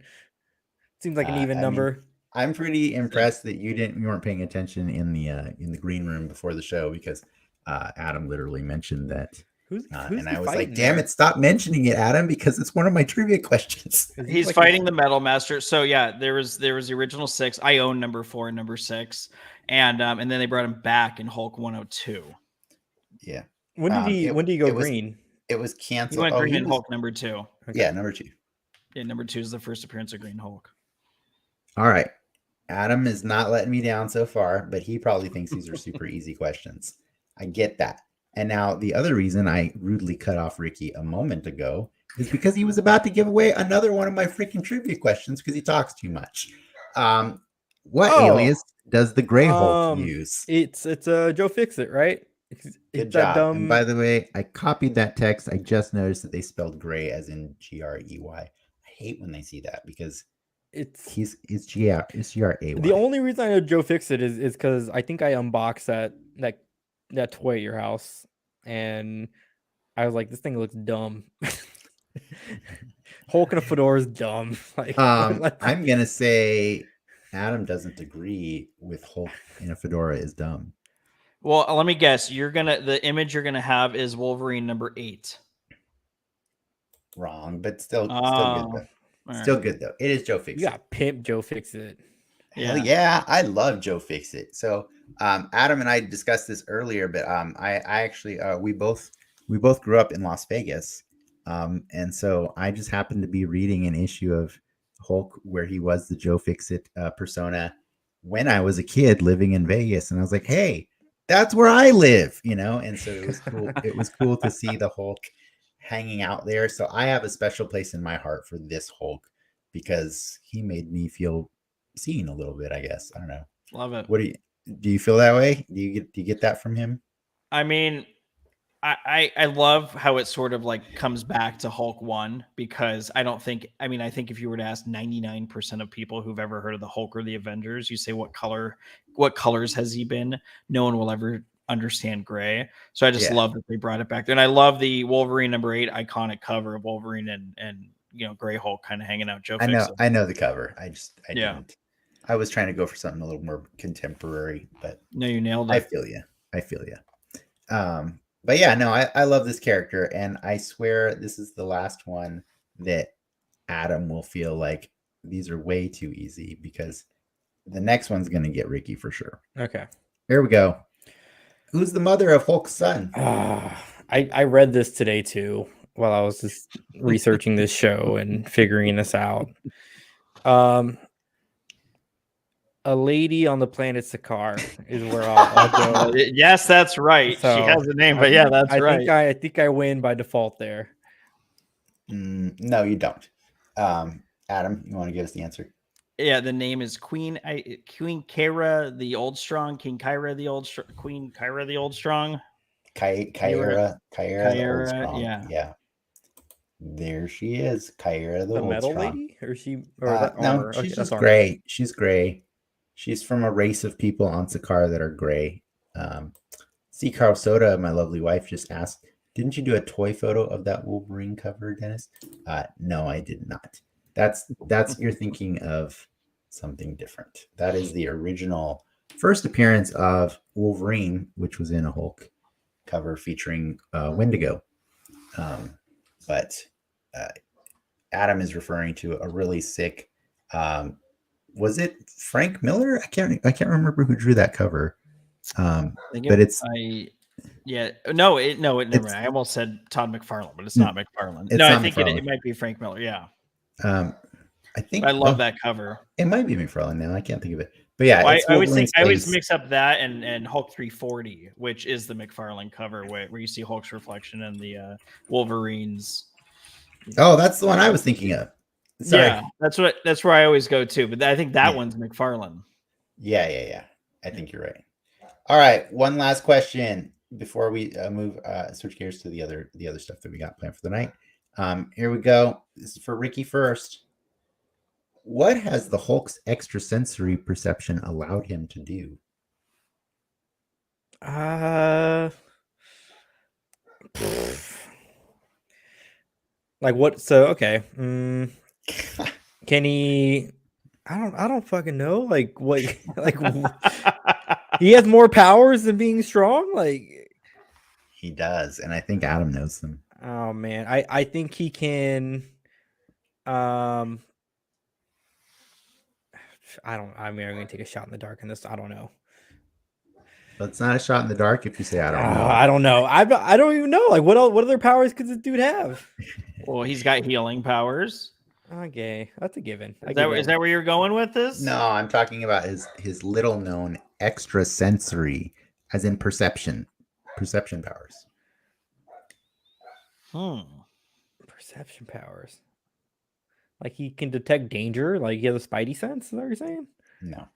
Seems like an even number. I'm pretty impressed that you weren't paying attention in the green room before the show because Adam literally mentioned that. And I was like, damn it, stop mentioning it, Adam, because it's one of my trivia questions. He's fighting the Metal Master. So yeah, there was the original 6. I own number 4 and number 6. And then they brought him back in Hulk 102. Yeah. When did he go green? It was canceled. He went green in Hulk number 2. Okay. Yeah, number 2. Yeah, number 2 is the first appearance of Green Hulk. All right. Adam is not letting me down so far, but he probably thinks these are super easy questions. I get that. And now the other reason I rudely cut off Ricky a moment ago is because he was about to give away another one of my freaking trivia questions because he talks too much. What alias does the Gray Hulk use? It's Joe Fixit, right? Good job. And by the way, I copied that text. I just noticed that they spelled gray as in Grey. I hate when they see that because it's Gray. The only reason I know Joe Fixit is because I think I unboxed that toy at your house, and I was like, this thing looks dumb. Hulk in a fedora is dumb. I'm gonna say Adam doesn't agree with Hulk in a fedora is dumb. Well, let me guess. The image you're gonna have is Wolverine number 8. Wrong, but still good though. Still good though. It is Joe Fixit. You got pimp Joe Fixit. Hell yeah, I love Joe Fixit. So Adam and I discussed this earlier, but I actually we both grew up in Las Vegas, and so I just happened to be reading an issue of Hulk where he was the Joe Fixit persona when I was a kid living in Vegas, and I was like, hey, that's where I live, and so it was cool. It was cool to see the Hulk hanging out there. So I have a special place in my heart for this Hulk because he made me feel seen a little bit, I guess. I don't know. Love it. What do you feel that way? Do you get that from him? I mean, I love how it sort of like comes back to Hulk 1 because I think if you were to ask 99% of people who've ever heard of the Hulk or the Avengers, you say what colors has he been? No one will ever understand gray. So I just love that they brought it back there. And I love the Wolverine number 8 iconic cover of Wolverine and Gray Hulk kind of hanging out. Joe I know the cover. I didn't. I was trying to go for something a little more contemporary, but no, you nailed it. I feel you. But yeah, no, I love this character, and I swear this is the last one that Adam will feel like these are way too easy because the next one's going to get Ricky for sure. Okay. Here we go. Who's the mother of Hulk's son? I read this today too while I was just researching this show and figuring this out. A lady on the planet Sakaar is where I'll go. Yes, that's right. So, she has a name, but yeah, that's right. I think I win by default there. No, you don't. Adam, you want to give us the answer? Yeah, the name is Queen Kyra the Old Strong, King Kyra the Old Queen Kyra the Old Strong. Kyra the Old Strong. Yeah. There she is, Kyra the Old metal Strong. Lady, or she? No, she's just gray. She's gray. She's from a race of people on Sakaar that are gray. C. Carl Soda, my lovely wife, just asked, didn't you do a toy photo of that Wolverine cover, Dennis? No, I did not. That's you're thinking of something different. That is the original first appearance of Wolverine, which was in a Hulk cover featuring Wendigo. But Adam is referring to a really sick. Was it Frank Miller? I can't remember who drew that cover. But Yeah, no, never It's- mind. I almost said Todd McFarlane, but it's not McFarlane. It's No, I not think McFarlane. it might be Frank Miller. Yeah, I think I love that cover. It might be McFarlane now. I can't think of it. But yeah, Well, it's I always Wolverine think I always Space. mix up that and Hulk 340, which is the McFarlane cover where you see Hulk's reflection and the Wolverines. Oh, that's the one I was thinking of. Sorry. Yeah, that's where I always go to. But I think that Yeah. one's McFarlane. Yeah. I think you're right. All right, one last question before we switch gears to the other stuff that we got planned for the night. Here we go. This is for Ricky first. What has the Hulk's extrasensory perception allowed him to do? Like what? So okay. Can he? I don't fucking know. Like what? Like he has more powers than being strong. Like He does, and I think Adam knows them. oh man, I think he can. I don't. I mean, I'm gonna take a shot in the dark in this. I don't know. But it's not a shot in the dark if you say I don't know. I don't know. I don't even know. Like what else? What other powers could this dude have? Well, he's got healing powers. Okay, that's a given. Is that where you're going with this? No, I'm talking about his little known extrasensory, as in perception powers. Perception powers. Like he can detect danger. Like he has a spidey sense. Is that what you're saying? No.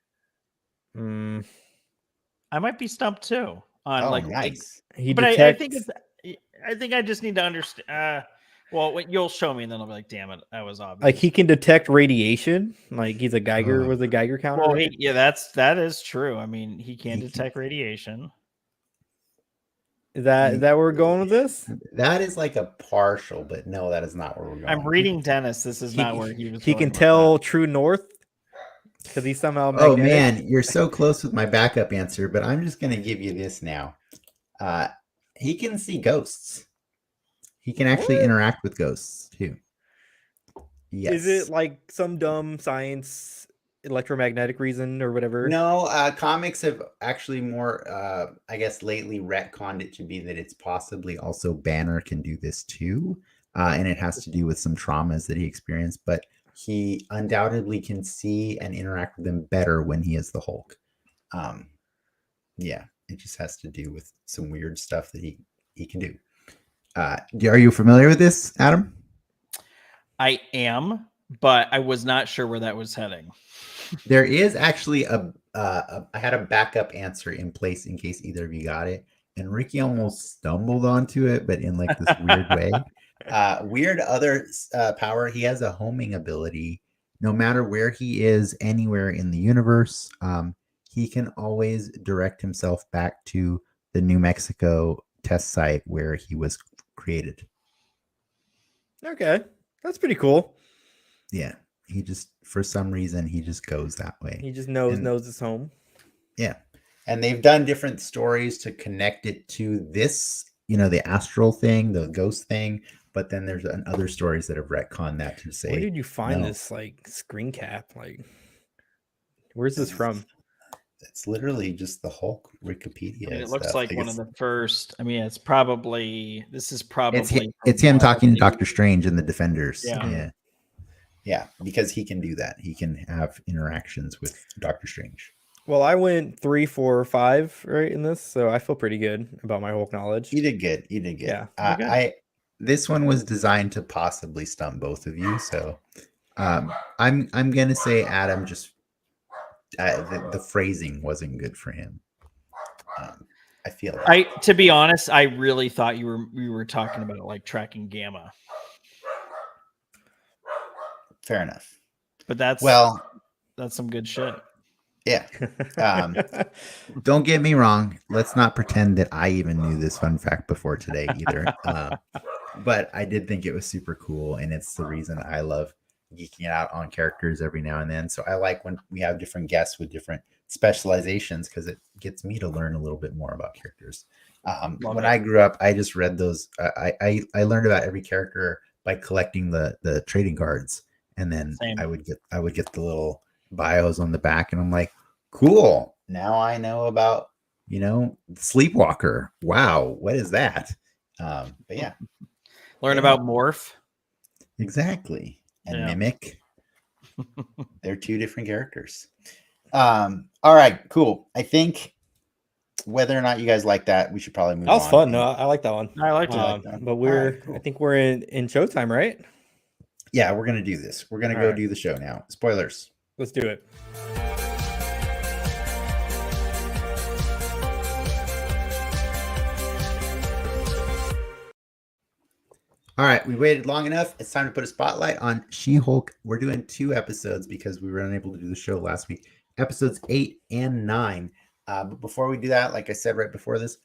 I might be stumped too. On nice. He but detects... I think I just need to understand. Well, you'll show me, and then I'll be like, "Damn it, that was obvious." Like he can detect radiation. Like he's a Geiger with a Geiger counter. Well, that is true. I mean, he can detect radiation. Is that where we're going with this? That is like a partial, but no, that is not where we're going. I'm reading Dennis. This is not where he was. He can tell true north because he's somehow magnetic. Oh man, you're so close with my backup answer, but I'm just gonna give you this now. He can see ghosts. He can actually interact with ghosts too. Yes. Is it like some dumb science electromagnetic reason or whatever? No, comics have actually more, I guess, lately retconned it to be that it's possibly also Banner can do this too. And it has to do with some traumas that he experienced, but he undoubtedly can see and interact with them better when he is the Hulk. Yeah, it just has to do with some weird stuff that he can do. Are you familiar with this, Adam? I am, but I was not sure where that was heading. There is actually I had a backup answer in place in case either of you got it, and Ricky almost stumbled onto it, but in like this weird way. Weird other power. He has a homing ability. No matter where he is, anywhere in the universe, he can always direct himself back to the New Mexico test site where he was created. Okay, that's pretty cool. Yeah, he just, for some reason, he just goes that way. He just knows his home. Yeah, and they've done different stories to connect it to this, the astral thing, the ghost thing. But then there's other stories that have retconned that to say. Where did you find this like screen cap? Like, where's this from? It's literally just the Hulk Wikipedia. It looks like one of the first. I mean, it's probably it's him talking to Doctor Strange and the Defenders. Yeah, because he can do that. He can have interactions with Doctor Strange. Well, I went 3, 4, 5 right in this, so I feel pretty good about my Hulk knowledge. You did good. Yeah, this one was designed to possibly stump both of you, so I'm gonna say Adam just. The phrasing wasn't good for him. I feel like. To be honest, I really thought we were talking about like tracking gamma. Fair enough, but that's some good shit. Yeah. Don't get me wrong. Let's not pretend that I even knew this fun fact before today either. But I did think it was super cool, and it's the reason I love geeking out on characters every now and then. So I like when we have different guests with different specializations because it gets me to learn a little bit more about characters. When I grew up, I just read those. I learned about every character by collecting the trading cards, and then I would get the little bios on the back, and I'm like, cool. Now I know about Sleepwalker. Wow, what is that? But yeah, Learn about Morph. exactly. And Yeah. Mimic. They're two different characters. All right, cool. I think whether or not you guys like that, we should probably move on. That was fun. No, I like that one. I liked it. But cool. I think we're in showtime, right? Yeah, we're gonna do this. We're gonna go do the show now. Spoilers. Let's do it. All right, we waited long enough. It's time to put a spotlight on She-Hulk. We're doing 2 episodes because we were unable to do the show last week. Episodes 8 and 9. But before we do that, like I said right before this,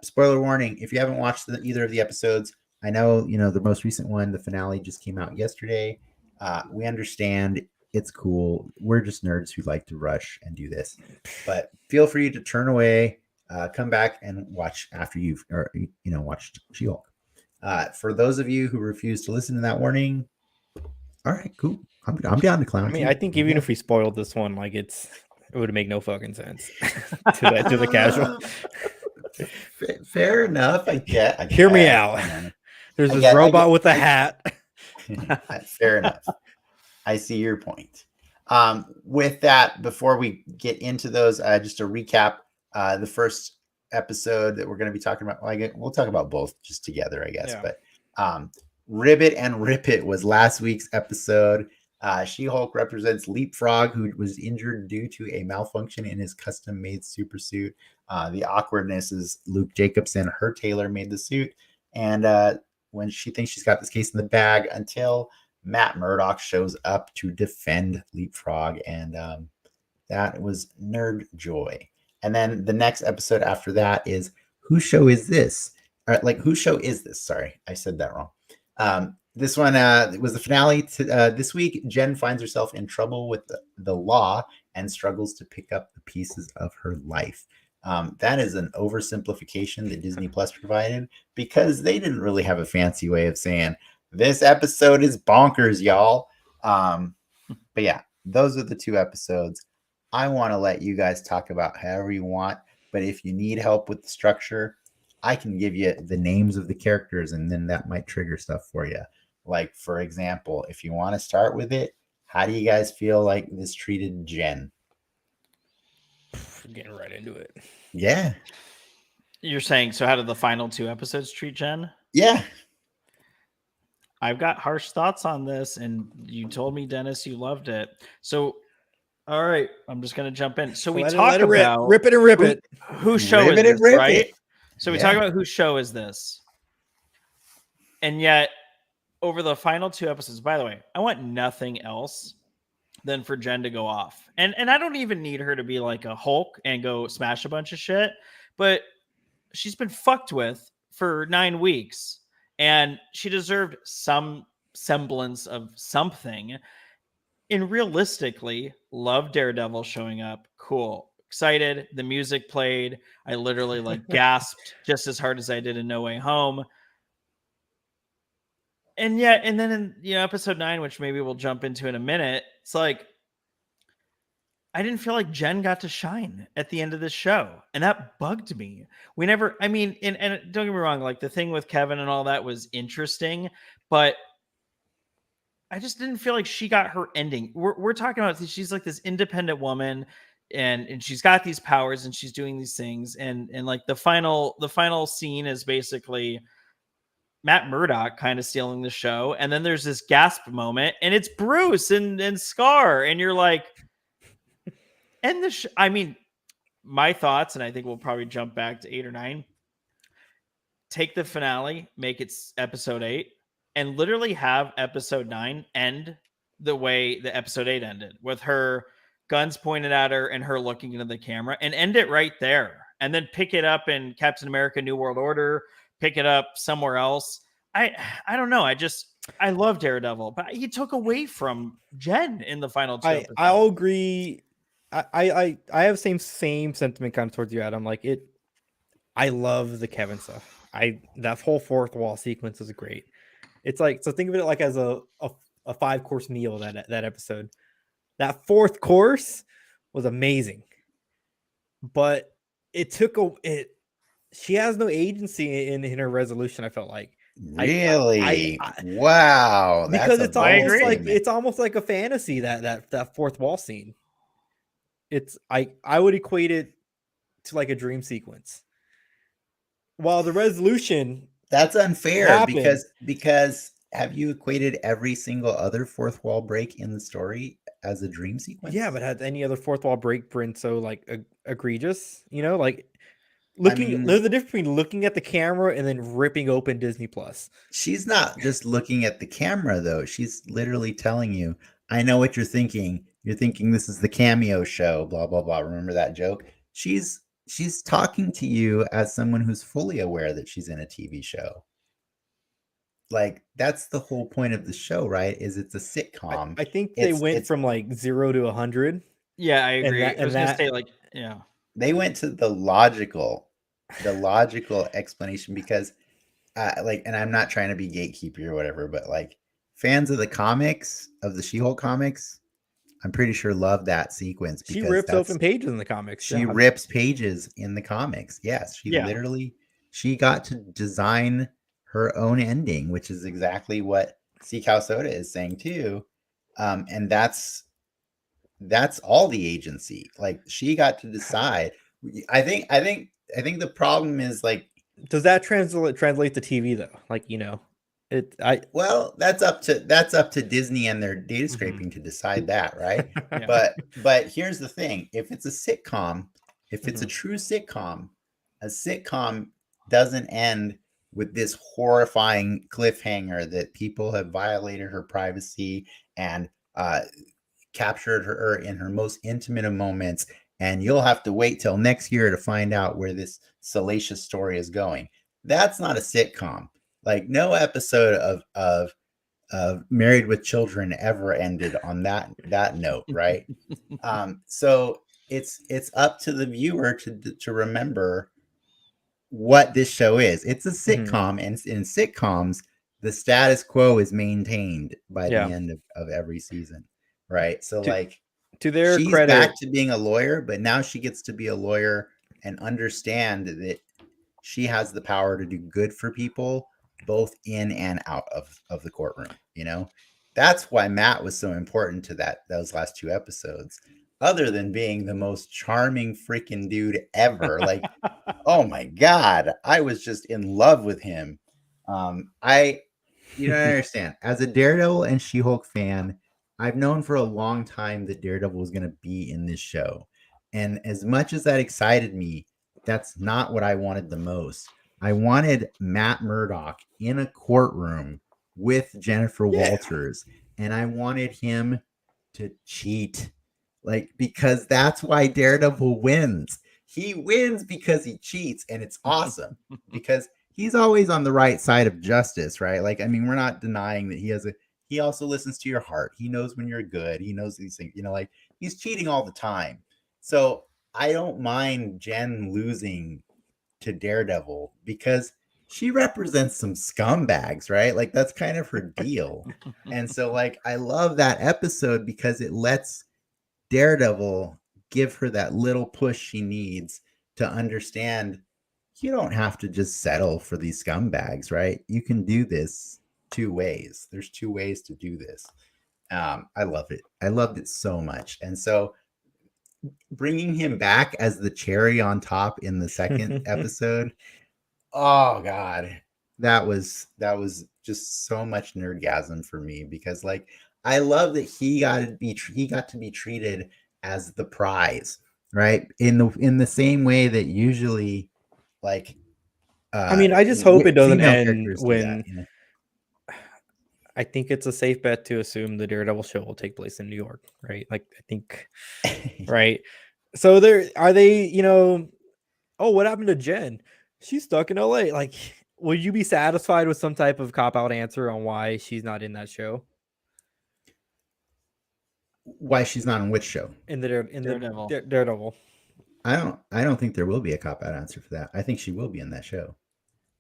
spoiler warning: if you haven't watched either of the episodes, I know the most recent one, the finale, just came out yesterday. We understand, it's cool. We're just nerds who like to rush and do this. But feel free to turn away, come back and watch after you've watched She-Hulk. For those of you who refuse to listen to that warning, all right, cool. I'm down to clown. I mean, I think even if we spoiled this one, like it would make no fucking sense to the casual. Fair enough. I get. Hear me out. There's this robot with a hat. Fair enough. I see your point. With that, before we get into those, just to recap, the first episode that we're going to be talking about, we'll talk about both just together, I guess. Yeah. But Ribbit and Rip It was last week's episode. She-Hulk represents Leapfrog, who was injured due to a malfunction in his custom-made super suit. The awkwardness is Luke Jacobson. Her tailor made the suit. And when she thinks she's got this case in the bag, until Matt Murdock shows up to defend Leapfrog. And that was nerd joy. And then the next episode after that is Whose Show Is This? Whose Show Is This? Sorry, I said that wrong. This one was the finale this week. Jen finds herself in trouble with the law and struggles to pick up the pieces of her life. That is an oversimplification that Disney Plus provided, because they didn't really have a fancy way of saying this episode is bonkers, y'all. But yeah, those are the 2 episodes. I want to let you guys talk about however you want, but if you need help with the structure, I can give you the names of the characters, and then that might trigger stuff for you. Like, for example, if you want to start with it, how do you guys feel like this treated Jen? Getting right into it. Yeah. You're saying, so how did the final 2 episodes treat Jen? Yeah. I've got harsh thoughts on this, and you told me, Dennis, you loved it. So, all right, I'm just going to jump in. So we talk about Rip It and Rip It. Whose show is this, right? So we talk about whose show is this. And yet, over the final 2 episodes, by the way, I want nothing else than for Jen to go off. And I don't even need her to be like a Hulk and go smash a bunch of shit. But she's been fucked with for 9 weeks. And she deserved some semblance of something. And realistically, love Daredevil showing up. Cool. Excited. The music played. I literally gasped just as hard as I did in No Way Home. And yet, and then in episode 9, which maybe we'll jump into in a minute, it's like, I didn't feel like Jen got to shine at the end of this show. And that bugged me. We never, I mean, and don't get me wrong, like the thing with Kevin and all that was interesting, but I just didn't feel like she got her ending. We're talking about, she's like this independent woman, and she's got these powers and she's doing these things. And like the final scene is basically Matt Murdock kind of stealing the show. And then there's this gasp moment, and it's Bruce and Scar. And you're like, and I mean, my thoughts, and I think we'll probably jump back to 8 or 9. Take the finale, make it episode 8, and literally have episode 9 end the way the episode 8 ended, with her guns pointed at her and her looking into the camera, and end it right there. And then pick it up in Captain America New World Order, pick it up somewhere else. I don't know. I love Daredevil, but he took away from Jen in the final 2 episodes. I'll agree. I have same sentiment kind of towards you, Adam. Like it, I love the Kevin stuff. That whole fourth wall sequence is great. It's like, so think of it like as a 5-course meal. That episode, that 4th course was amazing. But it took a it. She has no agency in her resolution. I felt like Really? I Wow, that's because a it's I bold almost agree. like statement. it's almost like a fantasy that fourth wall scene. It's I would equate it to like a dream sequence. While the resolution That's unfair happened, because have you equated every single other fourth wall break in the story as a dream sequence? yeah, but had any other fourth wall break been so like egregious? You know, like I looking. mean, There's a difference between looking at the camera and then ripping open Disney Plus. she's not just looking at the camera though. She's literally telling you, "I know what you're thinking. You're thinking this is the cameo show, blah blah blah." Remember that joke? She's talking to you as someone who's fully aware that she's in a TV show. Like that's the whole point of the show, right? Is it's a sitcom. I think they went It's from like 0 to 100, Yeah, I and agree. that I was and gonna that say like, yeah. they went to the logical explanation because like, and I'm not trying to be gatekeeper or whatever, but like fans of the comics, of the She-Hulk comics, I'm pretty sure love that sequence she because rips open pages in the comics. she Yeah. rips pages in the comics. Yes, Yeah. she got to design her own ending, which is exactly what Sea Cow Soda is saying too. And that's all the agency. Like she got to decide. I think the problem is like, Does that translate to TV though? Like, you know, well, that's up to Disney and their data scraping to decide that, right? Yeah. But here's the thing: if it's a sitcom, if it's a Mhm. true a sitcom doesn't end with this horrifying cliffhanger that people have violated her privacy and captured her in her most intimate of moments, and you'll have to wait till next year to find out where this salacious story is going. That's not a sitcom. Like no episode of Married with Children ever ended on that note, right? So it's up to the viewer to remember what this show is. It's a Mhm. sitcom, and in sitcoms, the status quo is maintained by Yeah. the end of every season, right? So To like to their she's back credit, to being a lawyer, but now she gets to be a lawyer and understand that she has the power to do good for people both in and out of the courtroom, you know? That's why Matt was so important to those last two episodes. Other than being the most charming freaking dude ever. Like, oh my god, I was just in love with him. I you don't understand. As a Daredevil and She-Hulk fan, I've known for a long time that Daredevil was going to be in this show. And as much as that excited me, that's not what I wanted the most. I wanted Matt Murdock in a courtroom with Jennifer Yeah. Walters, and I wanted him to cheat. Like, because that's why Daredevil wins. He wins because he cheats, and it's awesome because he's always on the right side of justice, right? Like, I mean, we're not denying that he also listens to your heart. He knows when you're good. He knows these things, like he's cheating all the time. So I don't mind Jen losing to Daredevil because she represents some scumbags, right? Like that's kind of her deal. And so like I love that episode because it lets Daredevil give her that little push she needs to understand you don't have to just settle for these scumbags, right? You can do this two ways. There's two ways to do this. I love it. I loved it so much. And so bringing him back as the cherry on top in the second episode, oh god, that was just so much nerdgasm for me because like I love that he got to be treated as the prize, right? In the same way that usually like I mean, I just hope it doesn't female end characters do that, when I think it's a safe bet to assume the Daredevil show will take place in New York, right? Like I think right. So are they, oh, what happened to Jen? She's stuck in LA. Like, would you be satisfied with some type of cop out answer on why she's not in that show? Why she's not on which show? In the Daredevil. Daredevil. I don't think there will be a cop out answer for that. I think she will be in that show.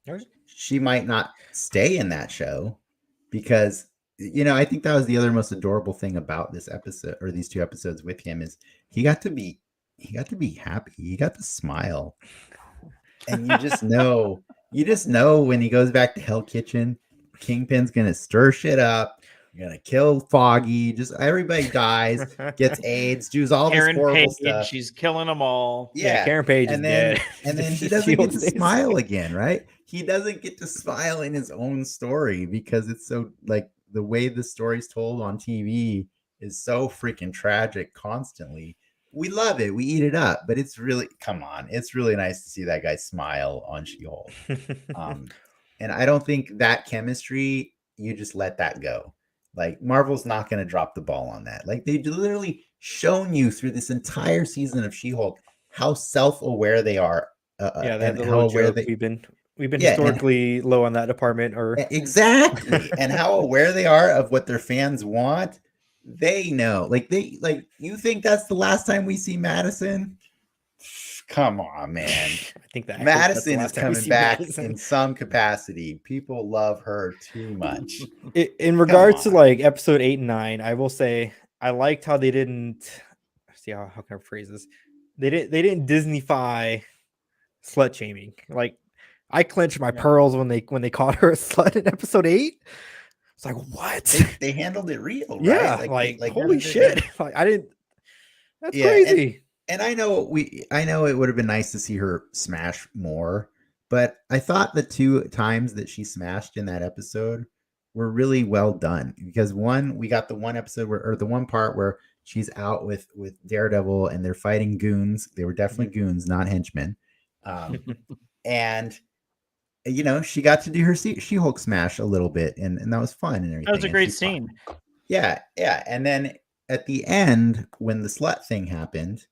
Okay. She might not stay in that show because I think that was the other most adorable thing about this episode or these two episodes with him is he got to be be happy. You got to smile. And you just know when he goes back to Hell Kitchen, Kingpin's gonna stir shit up. You're gonna kill Foggy. Just everybody dies, gets AIDS, does all Karen this horrible Page, stuff. she's killing them all. Yeah, Karen Page is dead. And then he She doesn't get to stays. smile again, right? He doesn't get to smile in his own story because it's so like the way the story's told on TV is so freaking tragic constantly. We love it, we eat it up, but it's really, come on, it's really nice to see that guy smile on She-Hulk. And I don't think that chemistry, you just let that go. Like Marvel's not going to drop the ball on that. Like they've literally shown you through this entire season of She-Hulk how self-aware they are. Yeah, and that how little aware joke they, we've been Yeah, historically low on that department. Or exactly, and how aware they are of what their fans want. They know. Like you think that's the last time we see Madison? Come on, man. I think that Madison that's is the last time we coming see back Madison. in some capacity. People love her too much. In regards to on. like episode 8 and 9, I will say I liked how they didn't see how can I phrase this. They didn't Disneyfy slut shaming. Like I clenched my pearls when they called her a slut in episode 8. It's like, what? They handled it real, right? Yeah, like holy shit. Like I didn't. That's crazy. And I know it would have been nice to see her smash more, but I thought the 2 times that she smashed in that episode were really well done. Because one, we got the one episode or the one part where she's out with Daredevil and they're fighting goons. They were definitely goons, not henchmen. And you know, she got to do her She-Hulk smash a little bit, and that was fun and everything. That was a great scene. Yeah. And then at the end, when the slut thing happened,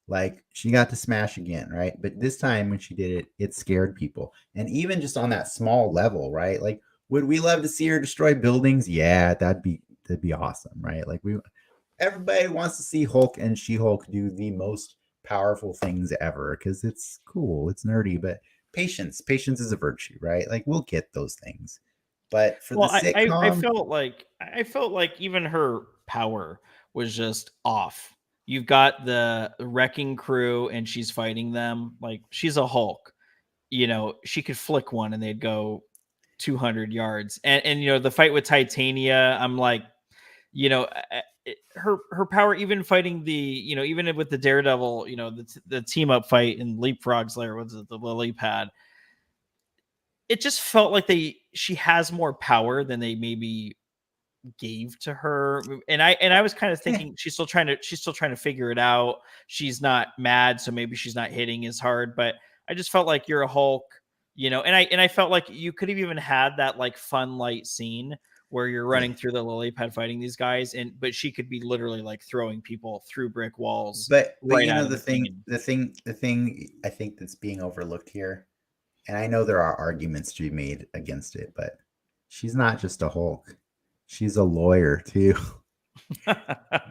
like she got to smash again, right? But this time when she did it, it scared people. And even just on that small level, right? Like, would we love to see her destroy buildings? Yeah, that'd be awesome, right? Like everybody wants to see Hulk and She-Hulk do the most powerful things ever because it's cool, it's nerdy, but patience is a virtue, right? Like we'll get those things. But for the sitcom, I felt like even her power was just off. You've got the wrecking crew and she's fighting them. Like she's a Hulk, you know, she could flick one and they'd go 200 yards. And you know, the fight with Titania, I'm like, you know, her power, even fighting the, you know, even with the Daredevil, you know, the team up fight in Leapfrog's lair with the lily pad, it just felt like she has more power than they maybe gave to her. And I was kind of thinking she's still trying to figure it out. She's not mad, so maybe she's not hitting as hard, but I just felt like you're a Hulk, you know, and I felt like you could have even had that like fun light scene where you're running through the lily pad fighting these guys, but she could be literally like throwing people through brick walls. But you know, the thing I think that's being overlooked here, and I know there are arguments to be made against it, but she's not just a Hulk. She's a lawyer too.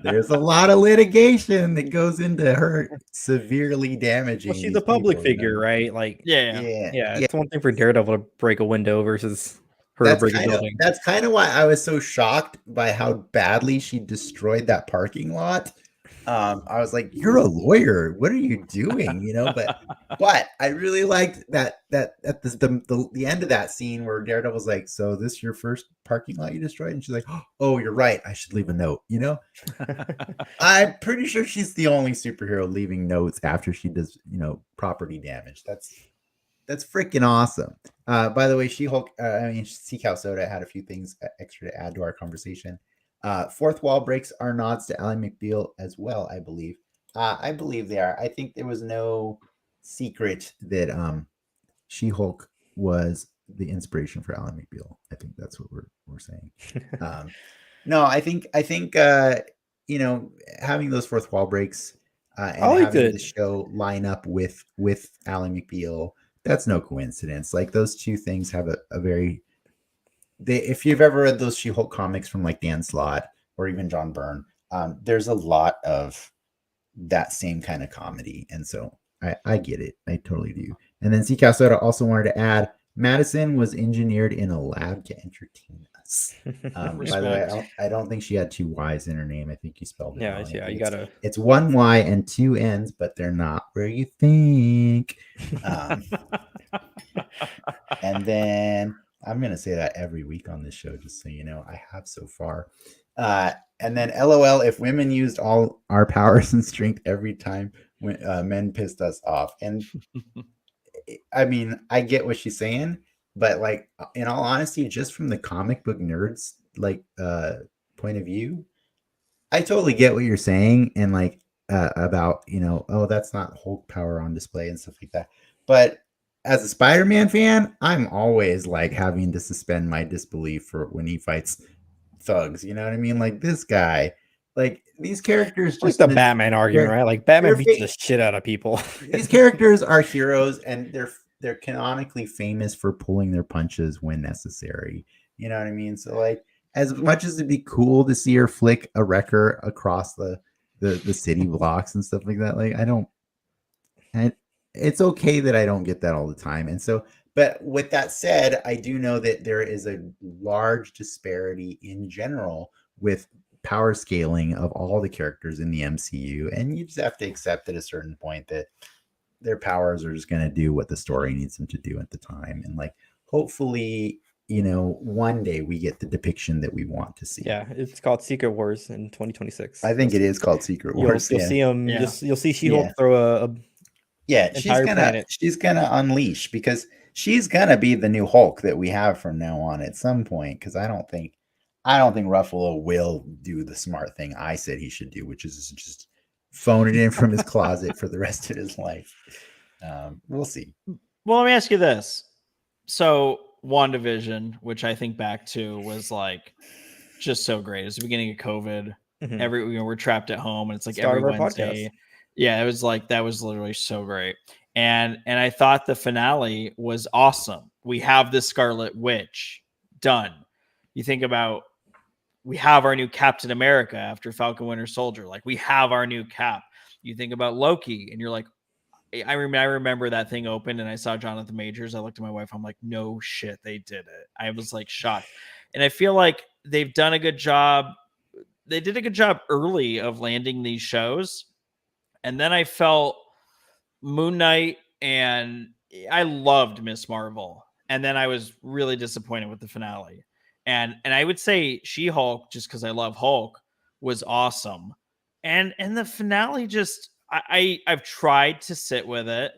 There's a lot of litigation that goes into her severely damaging. Well, she's a public figure, right? Like, yeah. It's one thing for Daredevil to break a window versus her to break a building. That's kind of why I was so shocked by how badly she destroyed that parking lot. I was like, "You're a lawyer. What are you doing?" You know, but I really liked that at the end of that scene where Daredevil's like, "So this is your first parking lot you destroyed?" And she's like, "Oh, you're right. I should leave a note." You know, I'm pretty sure she's the only superhero leaving notes after she does, you know, property damage. That's freaking awesome. By the way, She-Hulk, Seacow Soda had a few things extra to add to our conversation. Fourth wall breaks are nods to Ally McBeal as well, I believe. I believe they are. I think there was no secret that She-Hulk was the inspiration for Ally McBeal. I think that's what we're saying. No, I think you know, having those fourth wall breaks and having the show line up with Ally McBeal, that's no coincidence. Like those two things have a very if you've ever read those She-Hulk comics from like Dan Slott or even John Byrne, there's a lot of that same kind of comedy. And so I get it. I totally do. And then Seacow Soda also wanted to add Madison was engineered in a lab to entertain us. By the way, Respect. I don't think she had two Y's in her name. I think you spelled it Yeah, wrong. yeah, you It's- gotta. It's one Y and two N's, but they're not where you think. And then I'm going to say that every week on this show, just so you know, I have so far. And then LOL, if women used all our powers and strength every time when men pissed us off. And I mean, I get what she's saying, but like in all honesty, just from the comic book nerds like point of view, I totally get what you're saying and like about, you know, oh, that's not Hulk power on display and stuff like that. But as a Spider-Man fan, I'm always like having to suspend my disbelief for when he fights thugs. You know what I mean? Like this guy, like these characters Like just the Batman argument, right? Like Batman beats the shit out of people. these characters are heroes and they're canonically famous for pulling their punches when necessary. You know what I mean? So like as much as it'd be cool to see her flick a wrecker across the city blocks and stuff like that, like I don't, and it's okay that I don't get that all the time. And so, but with that said, I do know that there is a large disparity in general with power scaling of all the characters in the MCU. And you just have to accept at a certain point that their powers are just going to do what the story needs them to do at the time. And like, hopefully, you know, one day we get the depiction that we want to see. Yeah, it's called Secret Wars in 2026. I think it is called Secret Wars. You'll see him. Yeah. You'll see She-Hulk throw a yeah, planet. she's gonna unleash because she's gonna be the new Hulk that we have from now on at some point. Because I don't think Ruffalo will do the smart thing I said he should do, which is just phone it in from his closet for the rest of his life. We'll see. Well, let me ask you this. So WandaVision, which I think back to, was like just so great. It was the beginning of COVID. Mhm. We're trapped at home, and it's like Start every of our Wednesday. podcast. Yeah, it was like that was literally so great. And I thought the finale was awesome. We have the Scarlet Witch done. You think about, we have our new Captain America after Falcon Winter Soldier. Like we have our new Cap. You think about Loki, and you're like, I remember that thing opened and I saw Jonathan Majors. I looked at my wife. I'm like, no shit, they did it. I was like shocked. And I feel like they've done a good job. They did a good job early of landing these shows. And then I felt Moon Knight, and I loved Miss Marvel. And then I was really disappointed with the finale. And I would say She-Hulk, just because I love Hulk, was awesome. And the finale just, I've tried to sit with it,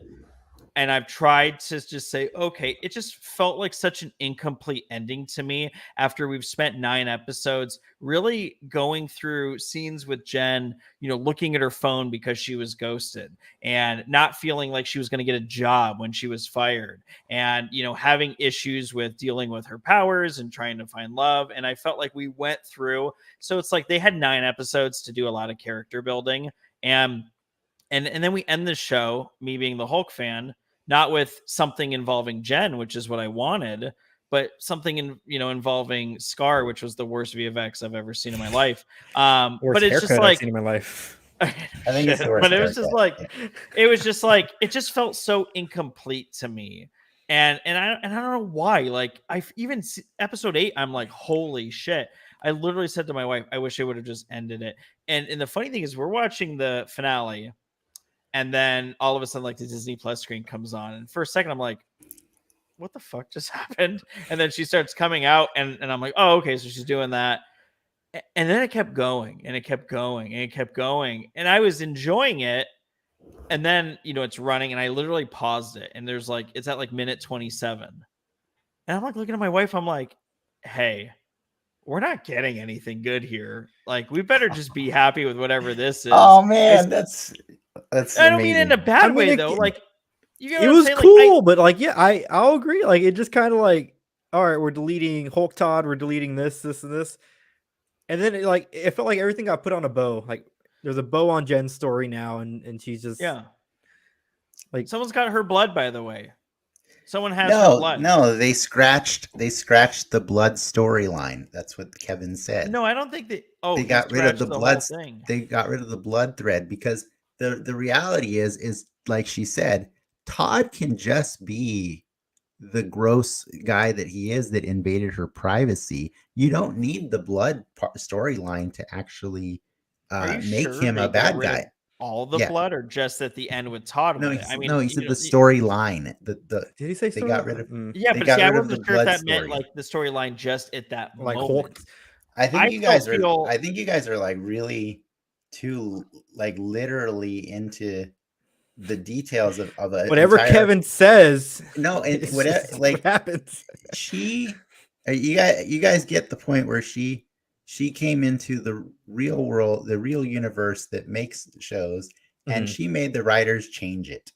and I've tried to just say, okay, it just felt like such an incomplete ending to me after we've spent 9 episodes really going through scenes with Jen, you know, looking at her phone because she was ghosted and not feeling like she was going to get a job when she was fired, and, you know, having issues with dealing with her powers and trying to find love. And I felt like we went through, so it's like they had 9 episodes to do a lot of character building. And then we end the show, me being the Hulk fan, not with something involving Jen, which is what I wanted, but something involving Scar, which was the worst VFX I've ever seen in my life. Worst But it's haircut just like, I've seen in my life. I think it's the worst. but it was just like, yeah. it was just like, it just felt so incomplete to me. And I don't know why. Like episode 8, I'm like, holy shit. I literally said to my wife, I wish I would have just ended it. And the funny thing is, we're watching the finale, and then all of a sudden, like the Disney Plus screen comes on, and for a second, I'm like, "What the fuck just happened?" And then she starts coming out, and I'm like, "Oh, okay, so she's doing that." And then it kept going, and it kept going, and it kept going, and I was enjoying it. And then, you know, it's running, and I literally paused it, and there's like, it's at like minute 27, and I'm like looking at my wife, I'm like, "Hey, we're not getting anything good here. Like, we better just be happy with whatever this is." Oh man, that's I don't mean it in a bad way, though. Like, you know, it was cool, but like, yeah, I'll agree. Like, it just kind of like, all right, we're deleting Hulk Todd, we're deleting this, and this, and then it felt like everything got put on a bow. Like, there's a bow on Jen's story now, and she's just like, someone's got her blood. By the way, someone has her blood. No, they scratched the blood storyline. That's what Kevin said. No, I don't think that. Oh, they got rid of the blood thing. They got rid of the blood thread because the reality is like she said, Todd can just be the gross guy that he is that invaded her privacy. You don't need the blood storyline to actually Are you make sure him they a got bad rid guy. of all the Yeah. blood, or just at the end with Todd No, with it? I no, mean, he you said know, the storyline. Did he say They story? got rid of yeah, they but got see, I rid of the wasn't sure if blood that meant story. like the storyline just at that Like moment. Hulk. I think I you still guys are. feel- I think you guys are like really too like literally into the details of an Whatever entire. Kevin says, No, and it's whatever. just what Like happens. you guys get the point where she came into the real world, the real universe that makes shows, and Mhm. she made the writers change it.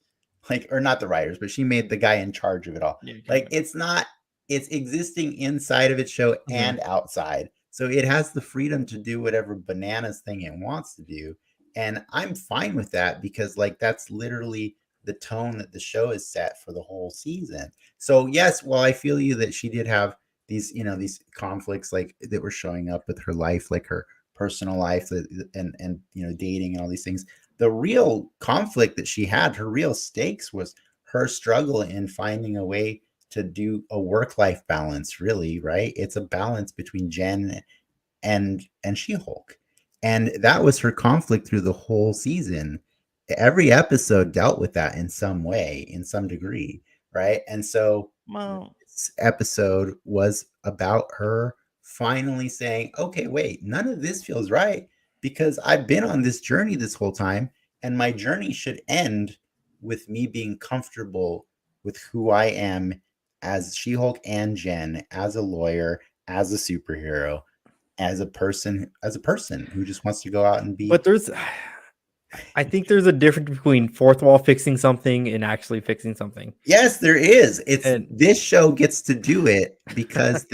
Like, or not the writers, but she made the guy in charge of it all. Yeah, Like, Kevin. it's not, it's existing inside of its show and outside. So it has the freedom to do whatever bananas thing it wants to do. And I'm fine with that because, like, that's literally the tone that the show is set for the whole season. So, yes, well, I feel you that she did have these, you know, these conflicts like that were showing up with her life, like her personal life and you know, dating and all these things. The real conflict that she had, her real stakes was her struggle in finding a way to do a work-life balance, really, right? It's a balance between Jen and She-Hulk. And that was her conflict through the whole season. Every episode dealt with that in some way, in some degree, right? And so Well, this episode was about her finally saying, okay, wait, none of this feels right because I've been on this journey this whole time, and my journey should end with me being comfortable with who I am as She-Hulk and Jen, as a lawyer, as a superhero, as a person who just wants to go out and be. But I think there's a difference between fourth wall fixing something and actually fixing something. Yes, there is. It's And this show gets to do it because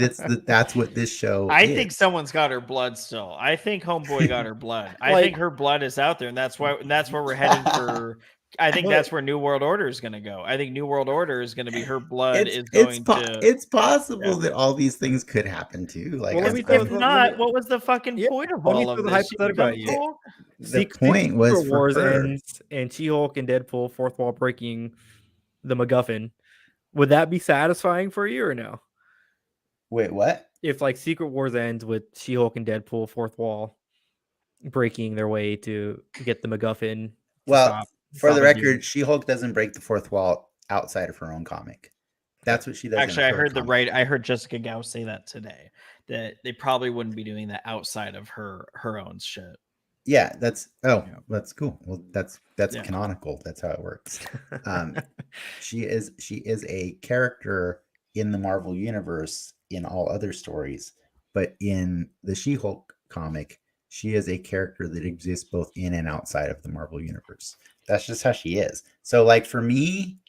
that's what this show I is. think someone's got her blood still. I think Homeboy got her blood. I Like- think her blood is out there, and that's where we're heading for. I think But- that's where New World Order is going to go. I think New World Order is going to be her blood is going to. It's possible that all these things could happen too. Like, Well, let me I'm- If not, what was the fucking Yeah, point of let me all throw of the this? She hypothetical at becomes you. Hulk? the point was Secret for Wars her. ends and She-Hulk and Deadpool fourth wall breaking the MacGuffin. Would that be satisfying for you or no? Wait, what? If like Secret Wars ends with She-Hulk and Deadpool fourth wall breaking their way to get the MacGuffin. Well, for the stop it, dude. record, She-Hulk doesn't break the fourth wall outside of her own comic. That's what she does. Actually, in I her heard comic. I heard Jessica Gauss say that today. That they probably wouldn't be doing that outside of her own shit. Yeah, that's Yeah. that's cool. Well, that's Yeah. canonical. That's how it works. She is a character in the Marvel universe in all other stories, but in the She-Hulk comic, she is a character that exists both in and outside of the Marvel universe. That's just how she is. So, like, for me,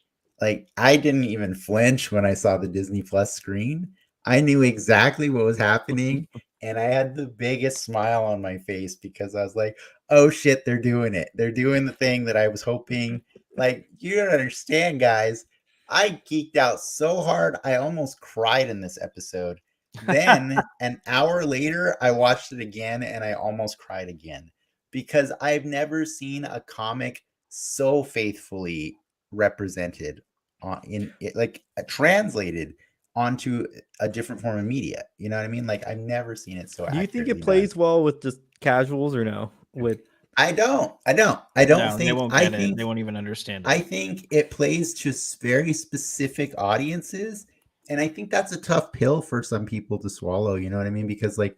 like, I didn't even flinch when I saw the Disney Plus screen. I knew exactly what was happening, and I had the biggest smile on my face because I was like, oh shit, they're doing it. They're doing the thing that I was hoping. Like, you don't understand, guys. I geeked out so hard, I almost cried in this episode. Then, an hour later, I watched it again and I almost cried again because I've never seen a comic so faithfully represented in it, like translated onto a different form of media. You know what I mean? Like, I've never seen it so. Do you think accurately it plays done. well with just casuals or no? With I don't No, think they won't I get it. think They won't even understand it. I think it plays to very specific audiences, and I think that's a tough pill for some people to swallow. You know what I mean? Because like,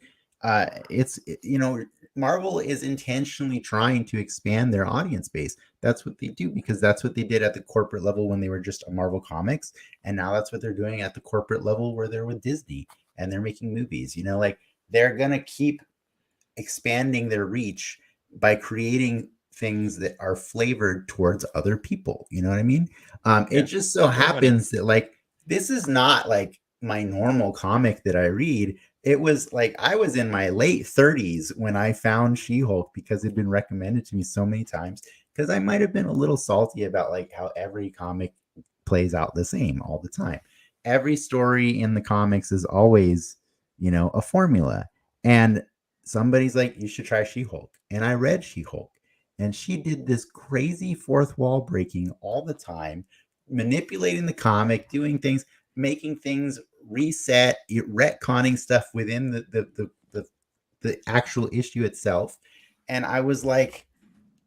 you know, Marvel is intentionally trying to expand their audience base. That's what they do because that's what they did at the corporate level when they were just a Marvel Comics, and now that's what they're doing at the corporate level where they're with Disney and they're making movies. You know, like they're gonna keep expanding their reach by creating things that are flavored towards other people. You know what I mean? It just so happens that like this is not like my normal comic that I read. It was like I was in my late 30s when I found She-Hulk because it'd been recommended to me so many times because I might have been a little salty about like how every comic plays out the same all the time. Every story in the comics is always, you know, a formula. And somebody's like, you should try She-Hulk. And I read She-Hulk. And she did this crazy fourth wall breaking all the time, manipulating the comic, doing things. making things reset, retconning stuff within the actual issue itself. And I was like,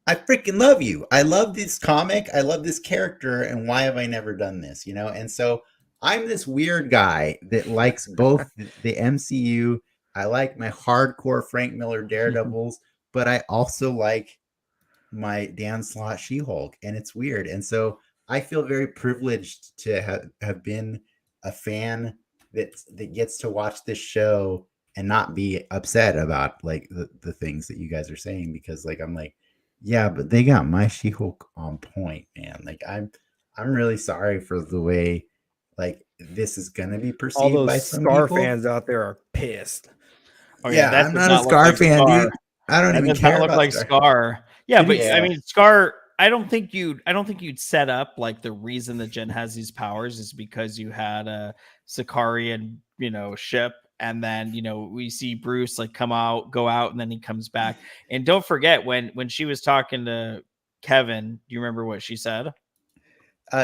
I freaking love you. I love this comic. I love this character. And why have I never done this? You know? And so I'm this weird guy that likes both the MCU. I like my hardcore Frank Miller Daredevils, but I also like my Dan Slott She-Hulk. And it's weird. And so I feel very privileged to have been a fan that gets to watch this show and not be upset about like the things that you guys are saying, because like I'm like, yeah, but they got my She-Hulk on point, man. Like I'm really sorry for the way like this is gonna be All perceived those by some Scar people. fans out there are pissed. Oh Yeah, that I'm does not a look Scar like fan, Scar. dude. I don't That even does not care look about like Scar. Scar. Yeah, Did but you- I Yeah. mean, Scar. I don't think you'd set up like the reason that Jen has these powers is because you had a Sicarian, ship, and then we see Bruce like go out, and then he comes back. And don't forget when she was talking to Kevin, do you remember what she said?